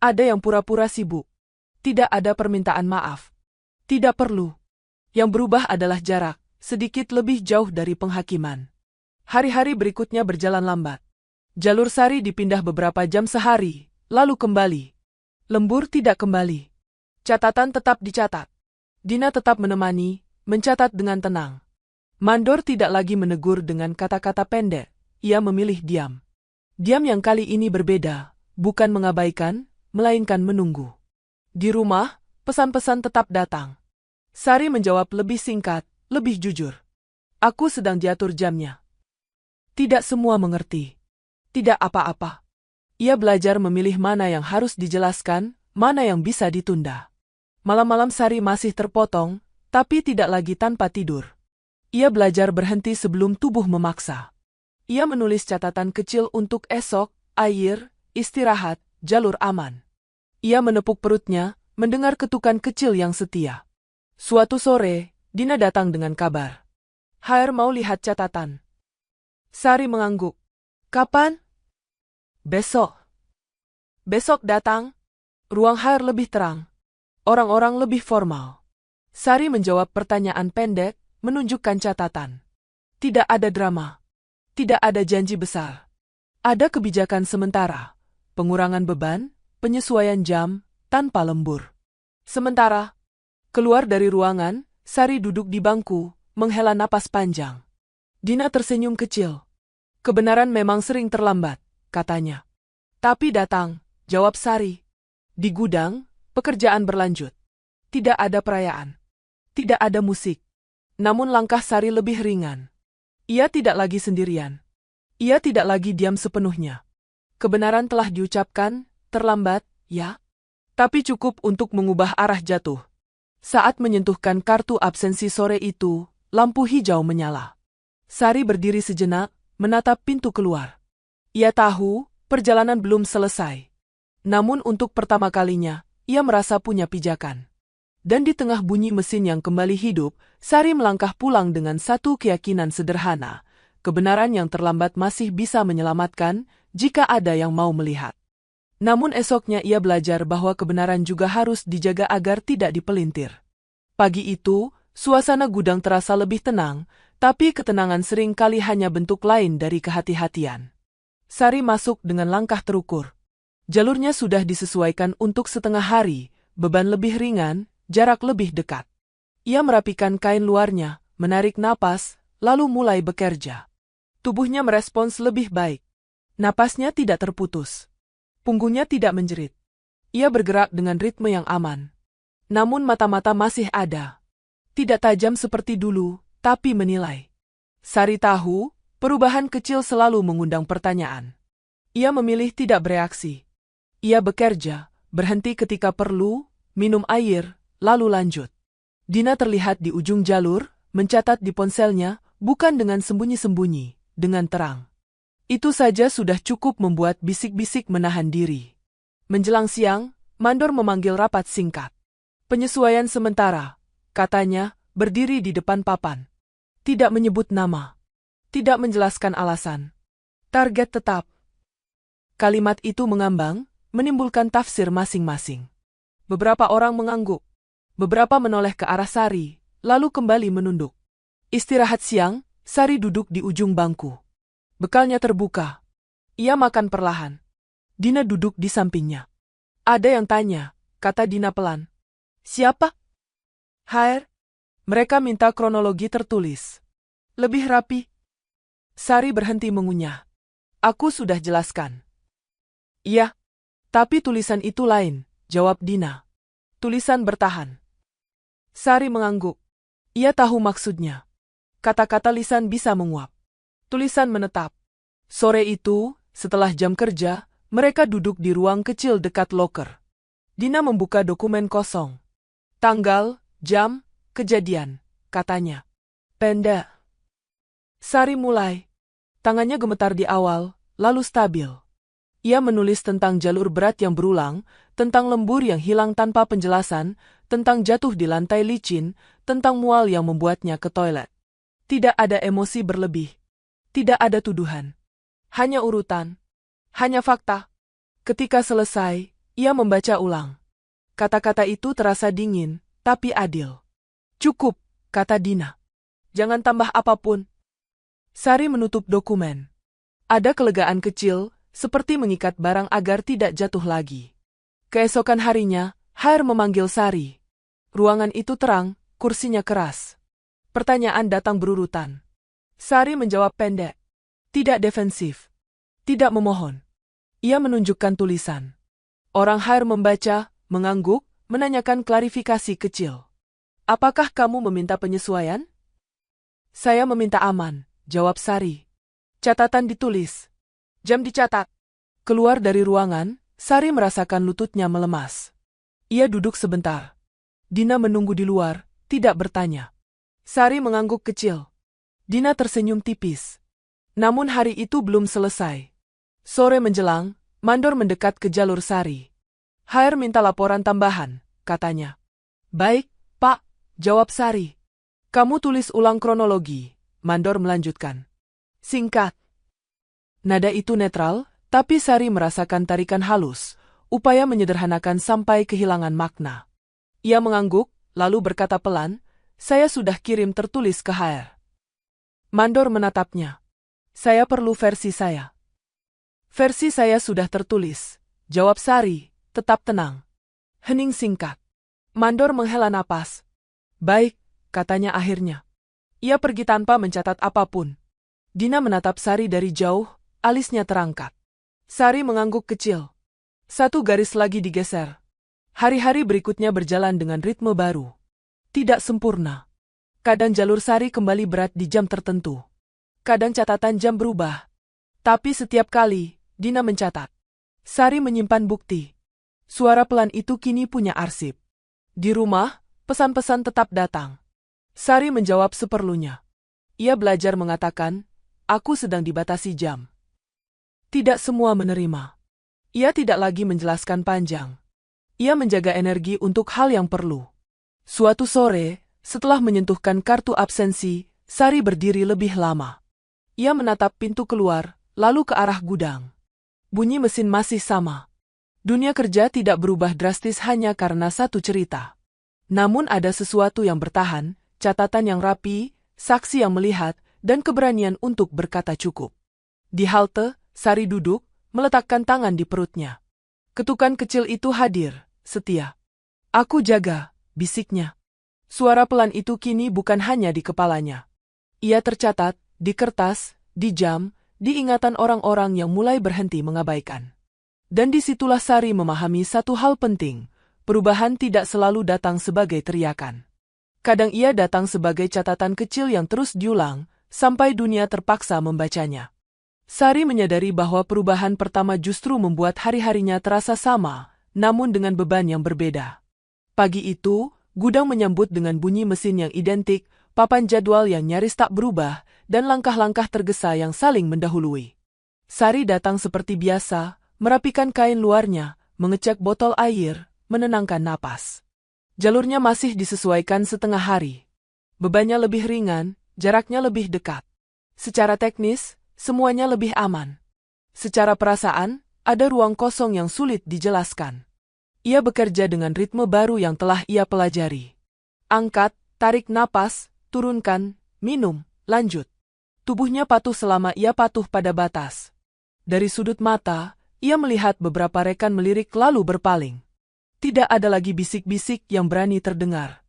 Ada yang pura-pura sibuk. Tidak ada permintaan maaf. Tidak perlu. Yang berubah adalah jarak, sedikit lebih jauh dari penghakiman. Hari-hari berikutnya berjalan lambat. Jalur Sari dipindah beberapa jam sehari, lalu kembali. Lembur tidak kembali. Catatan tetap dicatat. Dina tetap menemani, mencatat dengan tenang. Mandor tidak lagi menegur dengan kata-kata pendek, ia memilih diam. Diam yang kali ini berbeda, bukan mengabaikan, melainkan menunggu. Di rumah, pesan-pesan tetap datang. Sari menjawab lebih singkat, lebih jujur. Aku sedang diatur jamnya. Tidak semua mengerti. Tidak apa-apa. Ia belajar memilih mana yang harus dijelaskan, mana yang bisa ditunda. Malam-malam Sari masih terpotong, tapi tidak lagi tanpa tidur. Ia belajar berhenti sebelum tubuh memaksa. Ia menulis catatan kecil untuk esok, air, istirahat, jalur aman. Ia menepuk perutnya, mendengar ketukan kecil yang setia. Suatu sore, Dina datang dengan kabar. HR mau lihat catatan. Sari mengangguk. Kapan? Besok. Besok datang. Ruang HR lebih terang. Orang-orang lebih formal. Sari menjawab pertanyaan pendek, menunjukkan catatan. Tidak ada drama. Tidak ada janji besar. Ada kebijakan sementara. Pengurangan beban, penyesuaian jam, tanpa lembur. Sementara, keluar dari ruangan, Sari duduk di bangku, menghela napas panjang. Dina tersenyum kecil. Kebenaran memang sering terlambat, katanya. Tapi datang, jawab Sari. Di gudang, pekerjaan berlanjut. Tidak ada perayaan. Tidak ada musik. Namun langkah Sari lebih ringan. Ia tidak lagi sendirian. Ia tidak lagi diam sepenuhnya. Kebenaran telah diucapkan, terlambat, ya? Tapi cukup untuk mengubah arah jatuh. Saat menyentuhkan kartu absensi sore itu, lampu hijau menyala. Sari berdiri sejenak, menatap pintu keluar. Ia tahu, perjalanan belum selesai. Namun untuk pertama kalinya, ia merasa punya pijakan. Dan di tengah bunyi mesin yang kembali hidup, Sari melangkah pulang dengan satu keyakinan sederhana. Kebenaran yang terlambat masih bisa menyelamatkan, jika ada yang mau melihat. Namun esoknya ia belajar bahwa kebenaran juga harus dijaga agar tidak dipelintir. Pagi itu, suasana gudang terasa lebih tenang, tapi ketenangan sering kali hanya bentuk lain dari kehati-hatian. Sari masuk dengan langkah terukur. Jalurnya sudah disesuaikan untuk setengah hari, beban lebih ringan, jarak lebih dekat. Ia merapikan kain luarnya, menarik napas, lalu mulai bekerja. Tubuhnya merespons lebih baik. Napasnya tidak terputus. Punggungnya tidak menjerit. Ia bergerak dengan ritme yang aman. Namun mata-mata masih ada. Tidak tajam seperti dulu, tapi menilai. Sari tahu, perubahan kecil selalu mengundang pertanyaan. Ia memilih tidak bereaksi. Ia bekerja, berhenti ketika perlu, minum air, lalu lanjut. Dina terlihat di ujung jalur, mencatat di ponselnya, bukan dengan sembunyi-sembunyi, dengan terang. Itu saja sudah cukup membuat bisik-bisik menahan diri. Menjelang siang, Mandor memanggil rapat singkat. Penyesuaian sementara, katanya, berdiri di depan papan. Tidak menyebut nama. Tidak menjelaskan alasan. Target tetap. Kalimat itu mengambang, menimbulkan tafsir masing-masing. Beberapa orang mengangguk. Beberapa menoleh ke arah Sari, lalu kembali menunduk. Istirahat siang, Sari duduk di ujung bangku. Bekalnya terbuka. Ia makan perlahan. Dina duduk di sampingnya. Ada yang tanya, kata Dina pelan. Siapa? HR. Mereka minta kronologi tertulis. Lebih rapi. Sari berhenti mengunyah. Aku sudah jelaskan. Iya. Tapi tulisan itu lain, jawab Dina. Tulisan bertahan. Sari mengangguk. Ia tahu maksudnya. Kata-kata lisan bisa menguap. Tulisan menetap. Sore itu, setelah jam kerja, mereka duduk di ruang kecil dekat loker. Dina membuka dokumen kosong. Tanggal, jam, kejadian, katanya. Pendek. Sari mulai. Tangannya gemetar di awal, lalu stabil. Ia menulis tentang jalur berat yang berulang, tentang lembur yang hilang tanpa penjelasan, tentang jatuh di lantai licin, tentang mual yang membuatnya ke toilet. Tidak ada emosi berlebih. Tidak ada tuduhan. Hanya urutan. Hanya fakta. Ketika selesai, ia membaca ulang. Kata-kata itu terasa dingin, tapi adil. Cukup, kata Dina. Jangan tambah apapun. Sari menutup dokumen. Ada kelegaan kecil, seperti mengikat barang agar tidak jatuh lagi. Keesokan harinya, HR memanggil Sari. Ruangan itu terang, kursinya keras. Pertanyaan datang berurutan. Sari menjawab pendek. Tidak defensif. Tidak memohon. Ia menunjukkan tulisan. Orang HR membaca, mengangguk, menanyakan klarifikasi kecil. Apakah kamu meminta penyesuaian? Saya meminta aman, jawab Sari. Catatan ditulis. Jam dicatat. Keluar dari ruangan, Sari merasakan lututnya melemas. Ia duduk sebentar. Dina menunggu di luar, tidak bertanya. Sari mengangguk kecil. Dina tersenyum tipis. Namun hari itu belum selesai. Sore menjelang, Mandor mendekat ke jalur Sari. HR minta laporan tambahan, katanya. Baik, Pak, jawab Sari. Kamu tulis ulang kronologi, Mandor melanjutkan. Singkat. Nada itu netral, tapi Sari merasakan tarikan halus, upaya menyederhanakan sampai kehilangan makna. Ia mengangguk, lalu berkata pelan, saya sudah kirim tertulis ke HR. Mandor menatapnya. Saya perlu versi saya. Versi saya sudah tertulis, jawab Sari, tetap tenang. Hening singkat. Mandor menghela napas. Baik, katanya akhirnya. Ia pergi tanpa mencatat apapun. Dina menatap Sari dari jauh, alisnya terangkat. Sari mengangguk kecil. Satu garis lagi digeser. Hari-hari berikutnya berjalan dengan ritme baru. Tidak sempurna. Kadang jalur Sari kembali berat di jam tertentu. Kadang catatan jam berubah. Tapi setiap kali, Dina mencatat. Sari menyimpan bukti. Suara pelan itu kini punya arsip. Di rumah, pesan-pesan tetap datang. Sari menjawab seperlunya. Ia belajar mengatakan, aku sedang dibatasi jam. Tidak semua menerima. Ia tidak lagi menjelaskan panjang. Ia menjaga energi untuk hal yang perlu. Suatu sore, setelah menyentuhkan kartu absensi, Sari berdiri lebih lama. Ia menatap pintu keluar, lalu ke arah gudang. Bunyi mesin masih sama. Dunia kerja tidak berubah drastis hanya karena satu cerita. Namun ada sesuatu yang bertahan, catatan yang rapi, saksi yang melihat, dan keberanian untuk berkata cukup. Di halte, Sari duduk, meletakkan tangan di perutnya. Ketukan kecil itu hadir, setia. Aku jaga, bisiknya. Suara pelan itu kini bukan hanya di kepalanya. Ia tercatat, di kertas, di jam, di ingatan orang-orang yang mulai berhenti mengabaikan. Dan disitulah Sari memahami satu hal penting, perubahan tidak selalu datang sebagai teriakan. Kadang ia datang sebagai catatan kecil yang terus diulang, sampai dunia terpaksa membacanya. Sari menyadari bahwa perubahan pertama justru membuat hari-harinya terasa sama, namun dengan beban yang berbeda. Pagi itu, gudang menyambut dengan bunyi mesin yang identik, papan jadwal yang nyaris tak berubah, dan langkah-langkah tergesa yang saling mendahului. Sari datang seperti biasa, merapikan kain luarnya, mengecek botol air, menenangkan napas. Jalurnya masih disesuaikan setengah hari. Bebannya lebih ringan, jaraknya lebih dekat. Secara teknis, semuanya lebih aman. Secara perasaan, ada ruang kosong yang sulit dijelaskan. Ia bekerja dengan ritme baru yang telah ia pelajari. Angkat, tarik napas, turunkan, minum, lanjut. Tubuhnya patuh selama ia patuh pada batas. Dari sudut mata, ia melihat beberapa rekan melirik lalu berpaling. Tidak ada lagi bisik-bisik yang berani terdengar.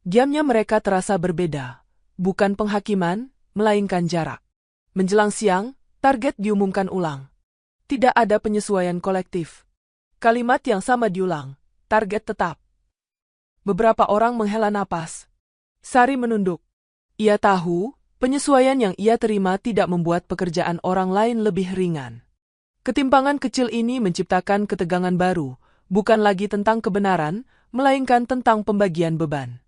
Diamnya mereka terasa berbeda. Bukan penghakiman, melainkan jarak. Menjelang siang, target diumumkan ulang. Tidak ada penyesuaian kolektif. Kalimat yang sama diulang, target tetap. Beberapa orang menghela napas. Sari menunduk. Ia tahu, penyesuaian yang ia terima tidak membuat pekerjaan orang lain lebih ringan. Ketimpangan kecil ini menciptakan ketegangan baru, bukan lagi tentang kebenaran, melainkan tentang pembagian beban.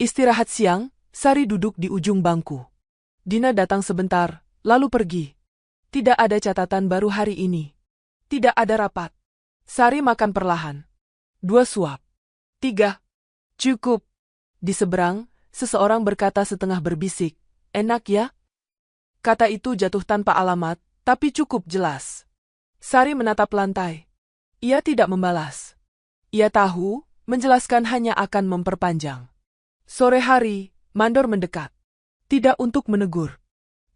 Istirahat siang, Sari duduk di ujung bangku. Dina datang sebentar, lalu pergi. Tidak ada catatan baru hari ini. Tidak ada rapat. Sari makan perlahan. 2 suap. 3. Cukup. Di seberang, seseorang berkata setengah berbisik, enak ya? Kata itu jatuh tanpa alamat, tapi cukup jelas. Sari menatap lantai. Ia tidak membalas. Ia tahu, menjelaskan hanya akan memperpanjang. Sore hari, Mandor mendekat. Tidak untuk menegur.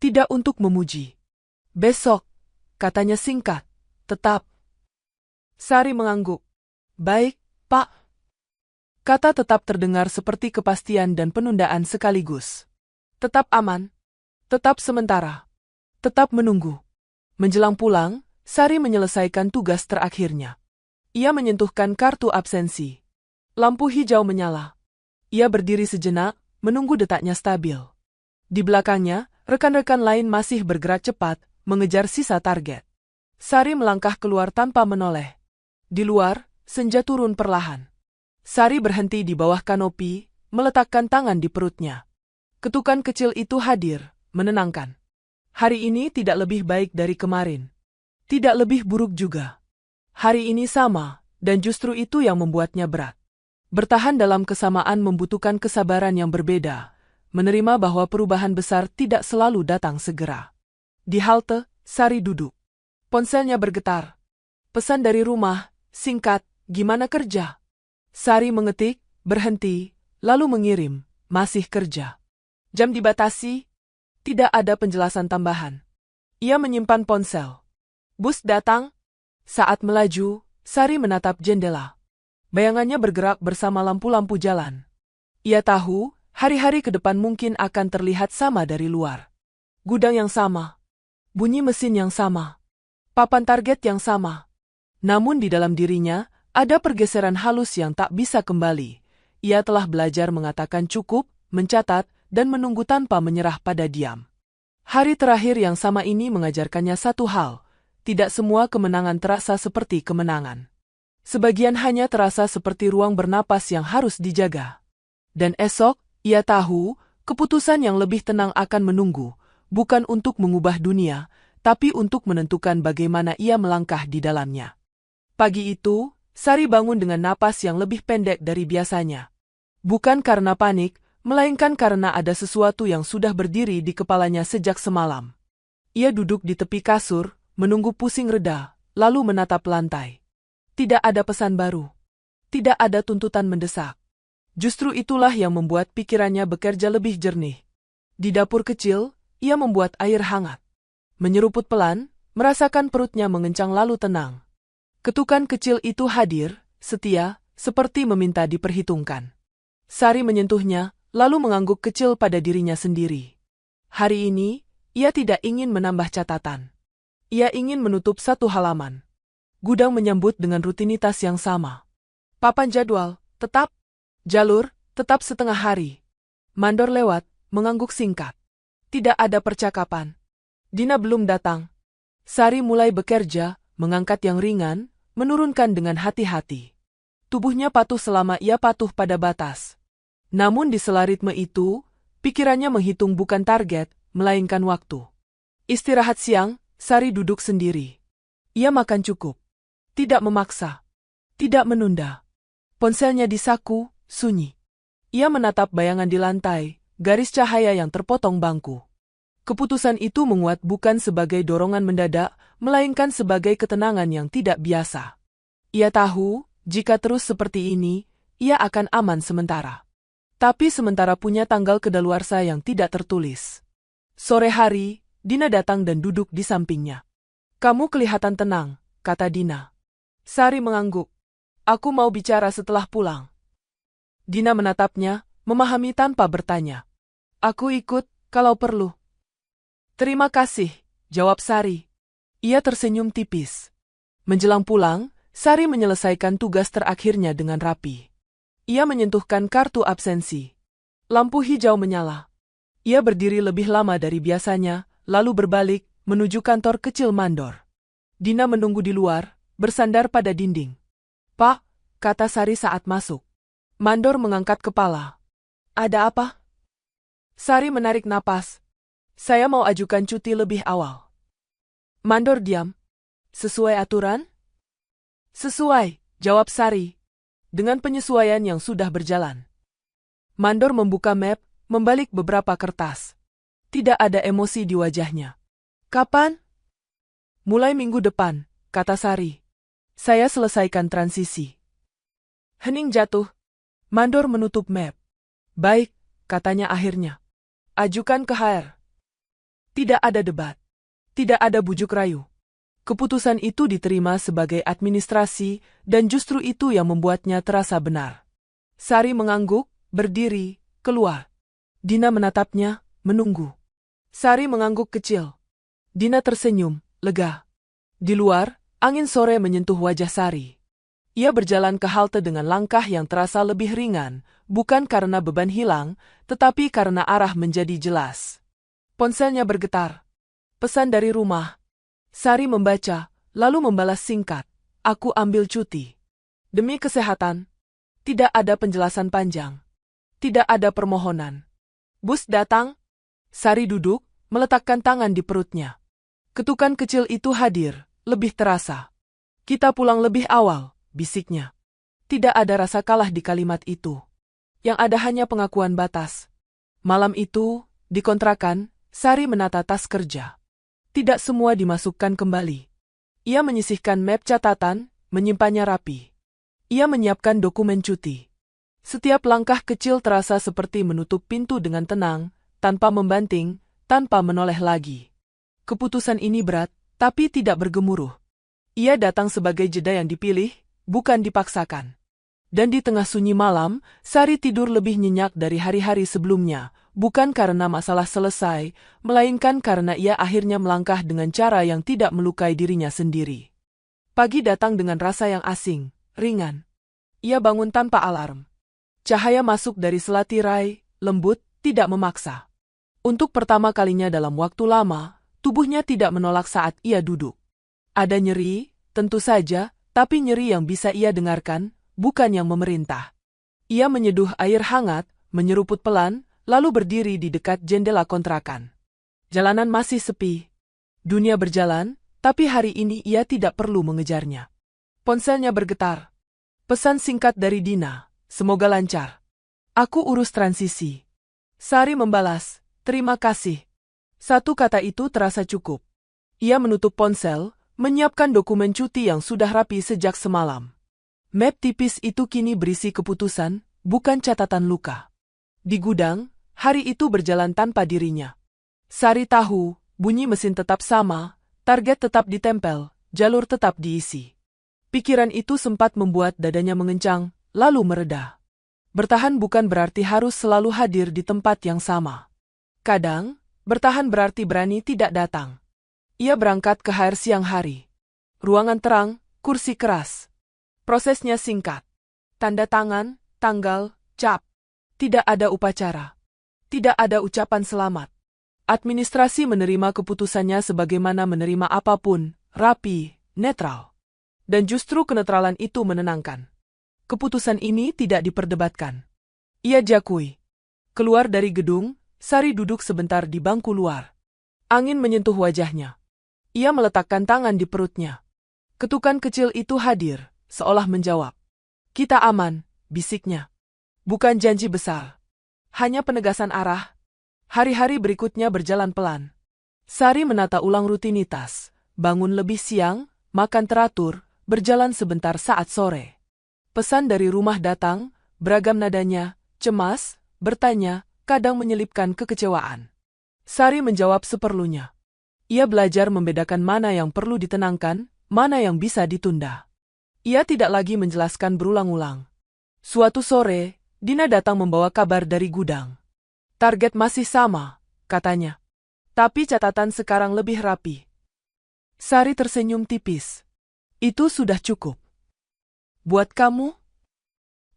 Tidak untuk memuji. Besok, katanya singkat, tetap. Sari mengangguk. Baik, Pak. Kata tetap terdengar seperti kepastian dan penundaan sekaligus. Tetap aman. Tetap sementara. Tetap menunggu. Menjelang pulang, Sari menyelesaikan tugas terakhirnya. Ia menyentuhkan kartu absensi. Lampu hijau menyala. Ia berdiri sejenak, menunggu detaknya stabil. Di belakangnya, rekan-rekan lain masih bergerak cepat, mengejar sisa target. Sari melangkah keluar tanpa menoleh. Di luar, senja turun perlahan. Sari berhenti di bawah kanopi, meletakkan tangan di perutnya. Ketukan kecil itu hadir, menenangkan. Hari ini tidak lebih baik dari kemarin. Tidak lebih buruk juga. Hari ini sama, dan justru itu yang membuatnya berat. Bertahan dalam kesamaan membutuhkan kesabaran yang berbeda, menerima bahwa perubahan besar tidak selalu datang segera. Di halte, Sari duduk. Ponselnya bergetar. Pesan dari rumah, singkat, gimana kerja? Sari mengetik, berhenti, lalu mengirim, masih kerja. Jam dibatasi, tidak ada penjelasan tambahan. Ia menyimpan ponsel. Bus datang. Saat melaju, Sari menatap jendela. Bayangannya bergerak bersama lampu-lampu jalan. Ia tahu, hari-hari ke depan mungkin akan terlihat sama dari luar. Gudang yang sama. Bunyi mesin yang sama. Papan target yang sama. Namun di dalam dirinya, ada pergeseran halus yang tak bisa kembali. Ia telah belajar mengatakan cukup, mencatat, dan menunggu tanpa menyerah pada diam. Hari terakhir yang sama ini mengajarkannya satu hal. Tidak semua kemenangan terasa seperti kemenangan. Sebagian hanya terasa seperti ruang bernapas yang harus dijaga. Dan esok, ia tahu, keputusan yang lebih tenang akan menunggu, bukan untuk mengubah dunia, tapi untuk menentukan bagaimana ia melangkah di dalamnya. Pagi itu, Sari bangun dengan napas yang lebih pendek dari biasanya. Bukan karena panik, melainkan karena ada sesuatu yang sudah berdiri di kepalanya sejak semalam. Ia duduk di tepi kasur, menunggu pusing reda, lalu menatap lantai. Tidak ada pesan baru. Tidak ada tuntutan mendesak. Justru itulah yang membuat pikirannya bekerja lebih jernih. Di dapur kecil, ia membuat air hangat. Menyeruput pelan, merasakan perutnya mengencang lalu tenang. Ketukan kecil itu hadir, setia, seperti meminta diperhitungkan. Sari menyentuhnya, lalu mengangguk kecil pada dirinya sendiri. Hari ini, ia tidak ingin menambah catatan. Ia ingin menutup satu halaman. Gudang menyambut dengan rutinitas yang sama. Papan jadwal, tetap. Jalur, tetap setengah hari. Mandor lewat, mengangguk singkat. Tidak ada percakapan. Dina belum datang. Sari mulai bekerja, mengangkat yang ringan, menurunkan dengan hati-hati. Tubuhnya patuh selama ia patuh pada batas. Namun di sela ritme itu, pikirannya menghitung bukan target, melainkan waktu. Istirahat siang, Sari duduk sendiri. Ia makan cukup. Tidak memaksa. Tidak menunda. Ponselnya di saku, sunyi. Ia menatap bayangan di lantai, garis cahaya yang terpotong bangku. Keputusan itu menguat bukan sebagai dorongan mendadak, melainkan sebagai ketenangan yang tidak biasa. Ia tahu, jika terus seperti ini, ia akan aman sementara. Tapi sementara punya tanggal kedaluarsa yang tidak tertulis. Sore hari, Dina datang dan duduk di sampingnya. "Kamu kelihatan tenang," kata Dina. Sari mengangguk. "Aku mau bicara setelah pulang." Dina menatapnya, memahami tanpa bertanya. "Aku ikut, kalau perlu." "Terima kasih," jawab Sari. Ia tersenyum tipis. Menjelang pulang, Sari menyelesaikan tugas terakhirnya dengan rapi. Ia menyentuhkan kartu absensi. Lampu hijau menyala. Ia berdiri lebih lama dari biasanya, lalu berbalik, menuju kantor kecil Mandor. Dina menunggu di luar, bersandar pada dinding. "Pak," kata Sari saat masuk. Mandor mengangkat kepala. "Ada apa?" Sari menarik napas. "Saya mau ajukan cuti lebih awal." Mandor diam. "Sesuai aturan?" "Sesuai," jawab Sari. "Dengan penyesuaian yang sudah berjalan." Mandor membuka map, membalik beberapa kertas. Tidak ada emosi di wajahnya. "Kapan?" "Mulai minggu depan," kata Sari. "Saya selesaikan transisi." Hening jatuh. Mandor menutup map. "Baik," katanya akhirnya. "Ajukan ke HR." Tidak ada debat. Tidak ada bujuk rayu. Keputusan itu diterima sebagai administrasi, dan justru itu yang membuatnya terasa benar. Sari mengangguk, berdiri, keluar. Dina menatapnya, menunggu. Sari mengangguk kecil. Dina tersenyum, lega. Di luar, angin sore menyentuh wajah Sari. Ia berjalan ke halte dengan langkah yang terasa lebih ringan, bukan karena beban hilang, tetapi karena arah menjadi jelas. Ponselnya bergetar. Pesan dari rumah. Sari membaca, lalu membalas singkat. "Aku ambil cuti. Demi kesehatan." Tidak ada penjelasan panjang. Tidak ada permohonan. Bus datang. Sari duduk, meletakkan tangan di perutnya. Ketukan kecil itu hadir, lebih terasa. "Kita pulang lebih awal," bisiknya. Tidak ada rasa kalah di kalimat itu. Yang ada hanya pengakuan batas. Malam itu, di kontrakan, Sari menata tas kerja. Tidak semua dimasukkan kembali. Ia menyisihkan map catatan, menyimpannya rapi. Ia menyiapkan dokumen cuti. Setiap langkah kecil terasa seperti menutup pintu dengan tenang, tanpa membanting, tanpa menoleh lagi. Keputusan ini berat, tapi tidak bergemuruh. Ia datang sebagai jeda yang dipilih, bukan dipaksakan. Dan di tengah sunyi malam, Sari tidur lebih nyenyak dari hari-hari sebelumnya, Bukan karena masalah selesai, melainkan karena ia akhirnya melangkah dengan cara yang tidak melukai dirinya sendiri. Pagi datang dengan rasa yang asing, ringan. Ia bangun tanpa alarm. Cahaya masuk dari selatirai, lembut, tidak memaksa. Untuk pertama kalinya dalam waktu lama, tubuhnya tidak menolak saat ia duduk. Ada nyeri, tentu saja, tapi nyeri yang bisa ia dengarkan, bukan yang memerintah. Ia menyeduh air hangat, menyeruput pelan, lalu berdiri di dekat jendela kontrakan. Jalanan masih sepi. Dunia berjalan, tapi hari ini ia tidak perlu mengejarnya. Ponselnya bergetar. Pesan singkat dari Dina, semoga lancar. Aku urus transisi. Sari membalas, terima kasih. Satu kata itu terasa cukup. Ia menutup ponsel, menyiapkan dokumen cuti yang sudah rapi sejak semalam. Map tipis itu kini berisi keputusan, bukan catatan luka. Di gudang, hari itu berjalan tanpa dirinya. Sari tahu, bunyi mesin tetap sama, target tetap ditempel, jalur tetap diisi. Pikiran itu sempat membuat dadanya mengencang, lalu mereda. Bertahan bukan berarti harus selalu hadir di tempat yang sama. Kadang, bertahan berarti berani tidak datang. Ia berangkat ke HR siang hari. Ruangan terang, kursi keras. Prosesnya singkat. Tanda tangan, tanggal, cap. Tidak ada upacara. Tidak ada ucapan selamat. Administrasi menerima keputusannya sebagaimana menerima apapun, rapi, netral. Dan justru kenetralan itu menenangkan. Keputusan ini tidak diperdebatkan. Ia jakui. Keluar dari gedung, Sari duduk sebentar di bangku luar. Angin menyentuh wajahnya. Ia meletakkan tangan di perutnya. Ketukan kecil itu hadir, seolah menjawab. Kita aman, bisiknya. Bukan janji besar. Hanya penegasan arah. Hari-hari berikutnya berjalan pelan. Sari menata ulang rutinitas, bangun lebih siang, makan teratur, berjalan sebentar saat sore. Pesan dari rumah datang, beragam nadanya, cemas, bertanya, kadang menyelipkan kekecewaan. Sari menjawab seperlunya. Ia belajar membedakan mana yang perlu ditenangkan, mana yang bisa ditunda. Ia tidak lagi menjelaskan berulang-ulang. Suatu sore, Dina datang membawa kabar dari gudang. Target masih sama, katanya. Tapi catatan sekarang lebih rapi. Sari tersenyum tipis. Itu sudah cukup. Buat kamu?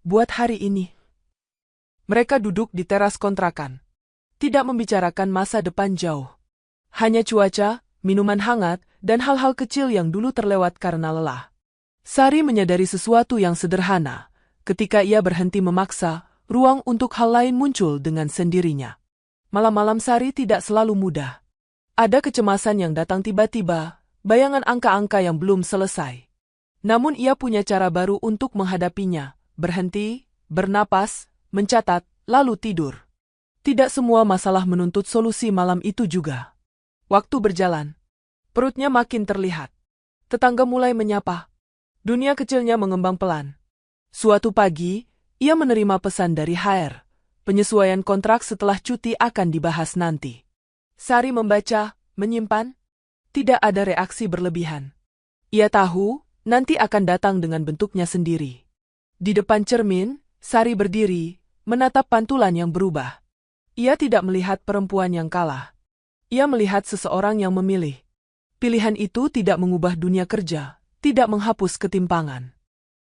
Buat hari ini. Mereka duduk di teras kontrakan. Tidak membicarakan masa depan jauh. Hanya cuaca, minuman hangat, dan hal-hal kecil yang dulu terlewat karena lelah. Sari menyadari sesuatu yang sederhana. Ketika ia berhenti memaksa, ruang untuk hal lain muncul dengan sendirinya. Malam-malam Sari tidak selalu mudah. Ada kecemasan yang datang tiba-tiba, bayangan angka-angka yang belum selesai. Namun ia punya cara baru untuk menghadapinya, berhenti, bernapas, mencatat, lalu tidur. Tidak semua masalah menuntut solusi malam itu juga. Waktu berjalan. Perutnya makin terlihat. Tetangga mulai menyapa. Dunia kecilnya mengembang pelan. Suatu pagi, ia menerima pesan dari HR. Penyesuaian kontrak setelah cuti akan dibahas nanti. Sari membaca, menyimpan. Tidak ada reaksi berlebihan. Ia tahu, nanti akan datang dengan bentuknya sendiri. Di depan cermin, Sari berdiri, menatap pantulan yang berubah. Ia tidak melihat perempuan yang kalah. Ia melihat seseorang yang memilih. Pilihan itu tidak mengubah dunia kerja, tidak menghapus ketimpangan.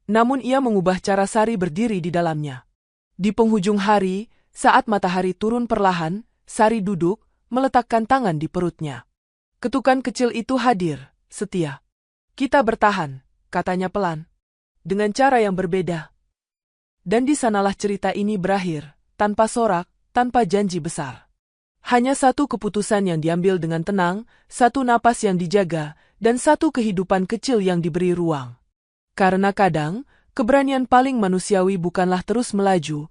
Namun ia mengubah cara Sari berdiri di dalamnya. Di penghujung hari, saat matahari turun perlahan, Sari duduk, meletakkan tangan di perutnya. Ketukan kecil itu hadir, setia. Kita bertahan, katanya pelan. Dengan cara yang berbeda. Dan di sanalah cerita ini berakhir, tanpa sorak, tanpa janji besar. Hanya satu keputusan yang diambil dengan tenang, satu napas yang dijaga, dan satu kehidupan kecil yang diberi ruang. Karena kadang, keberanian paling manusiawi bukanlah terus melaju,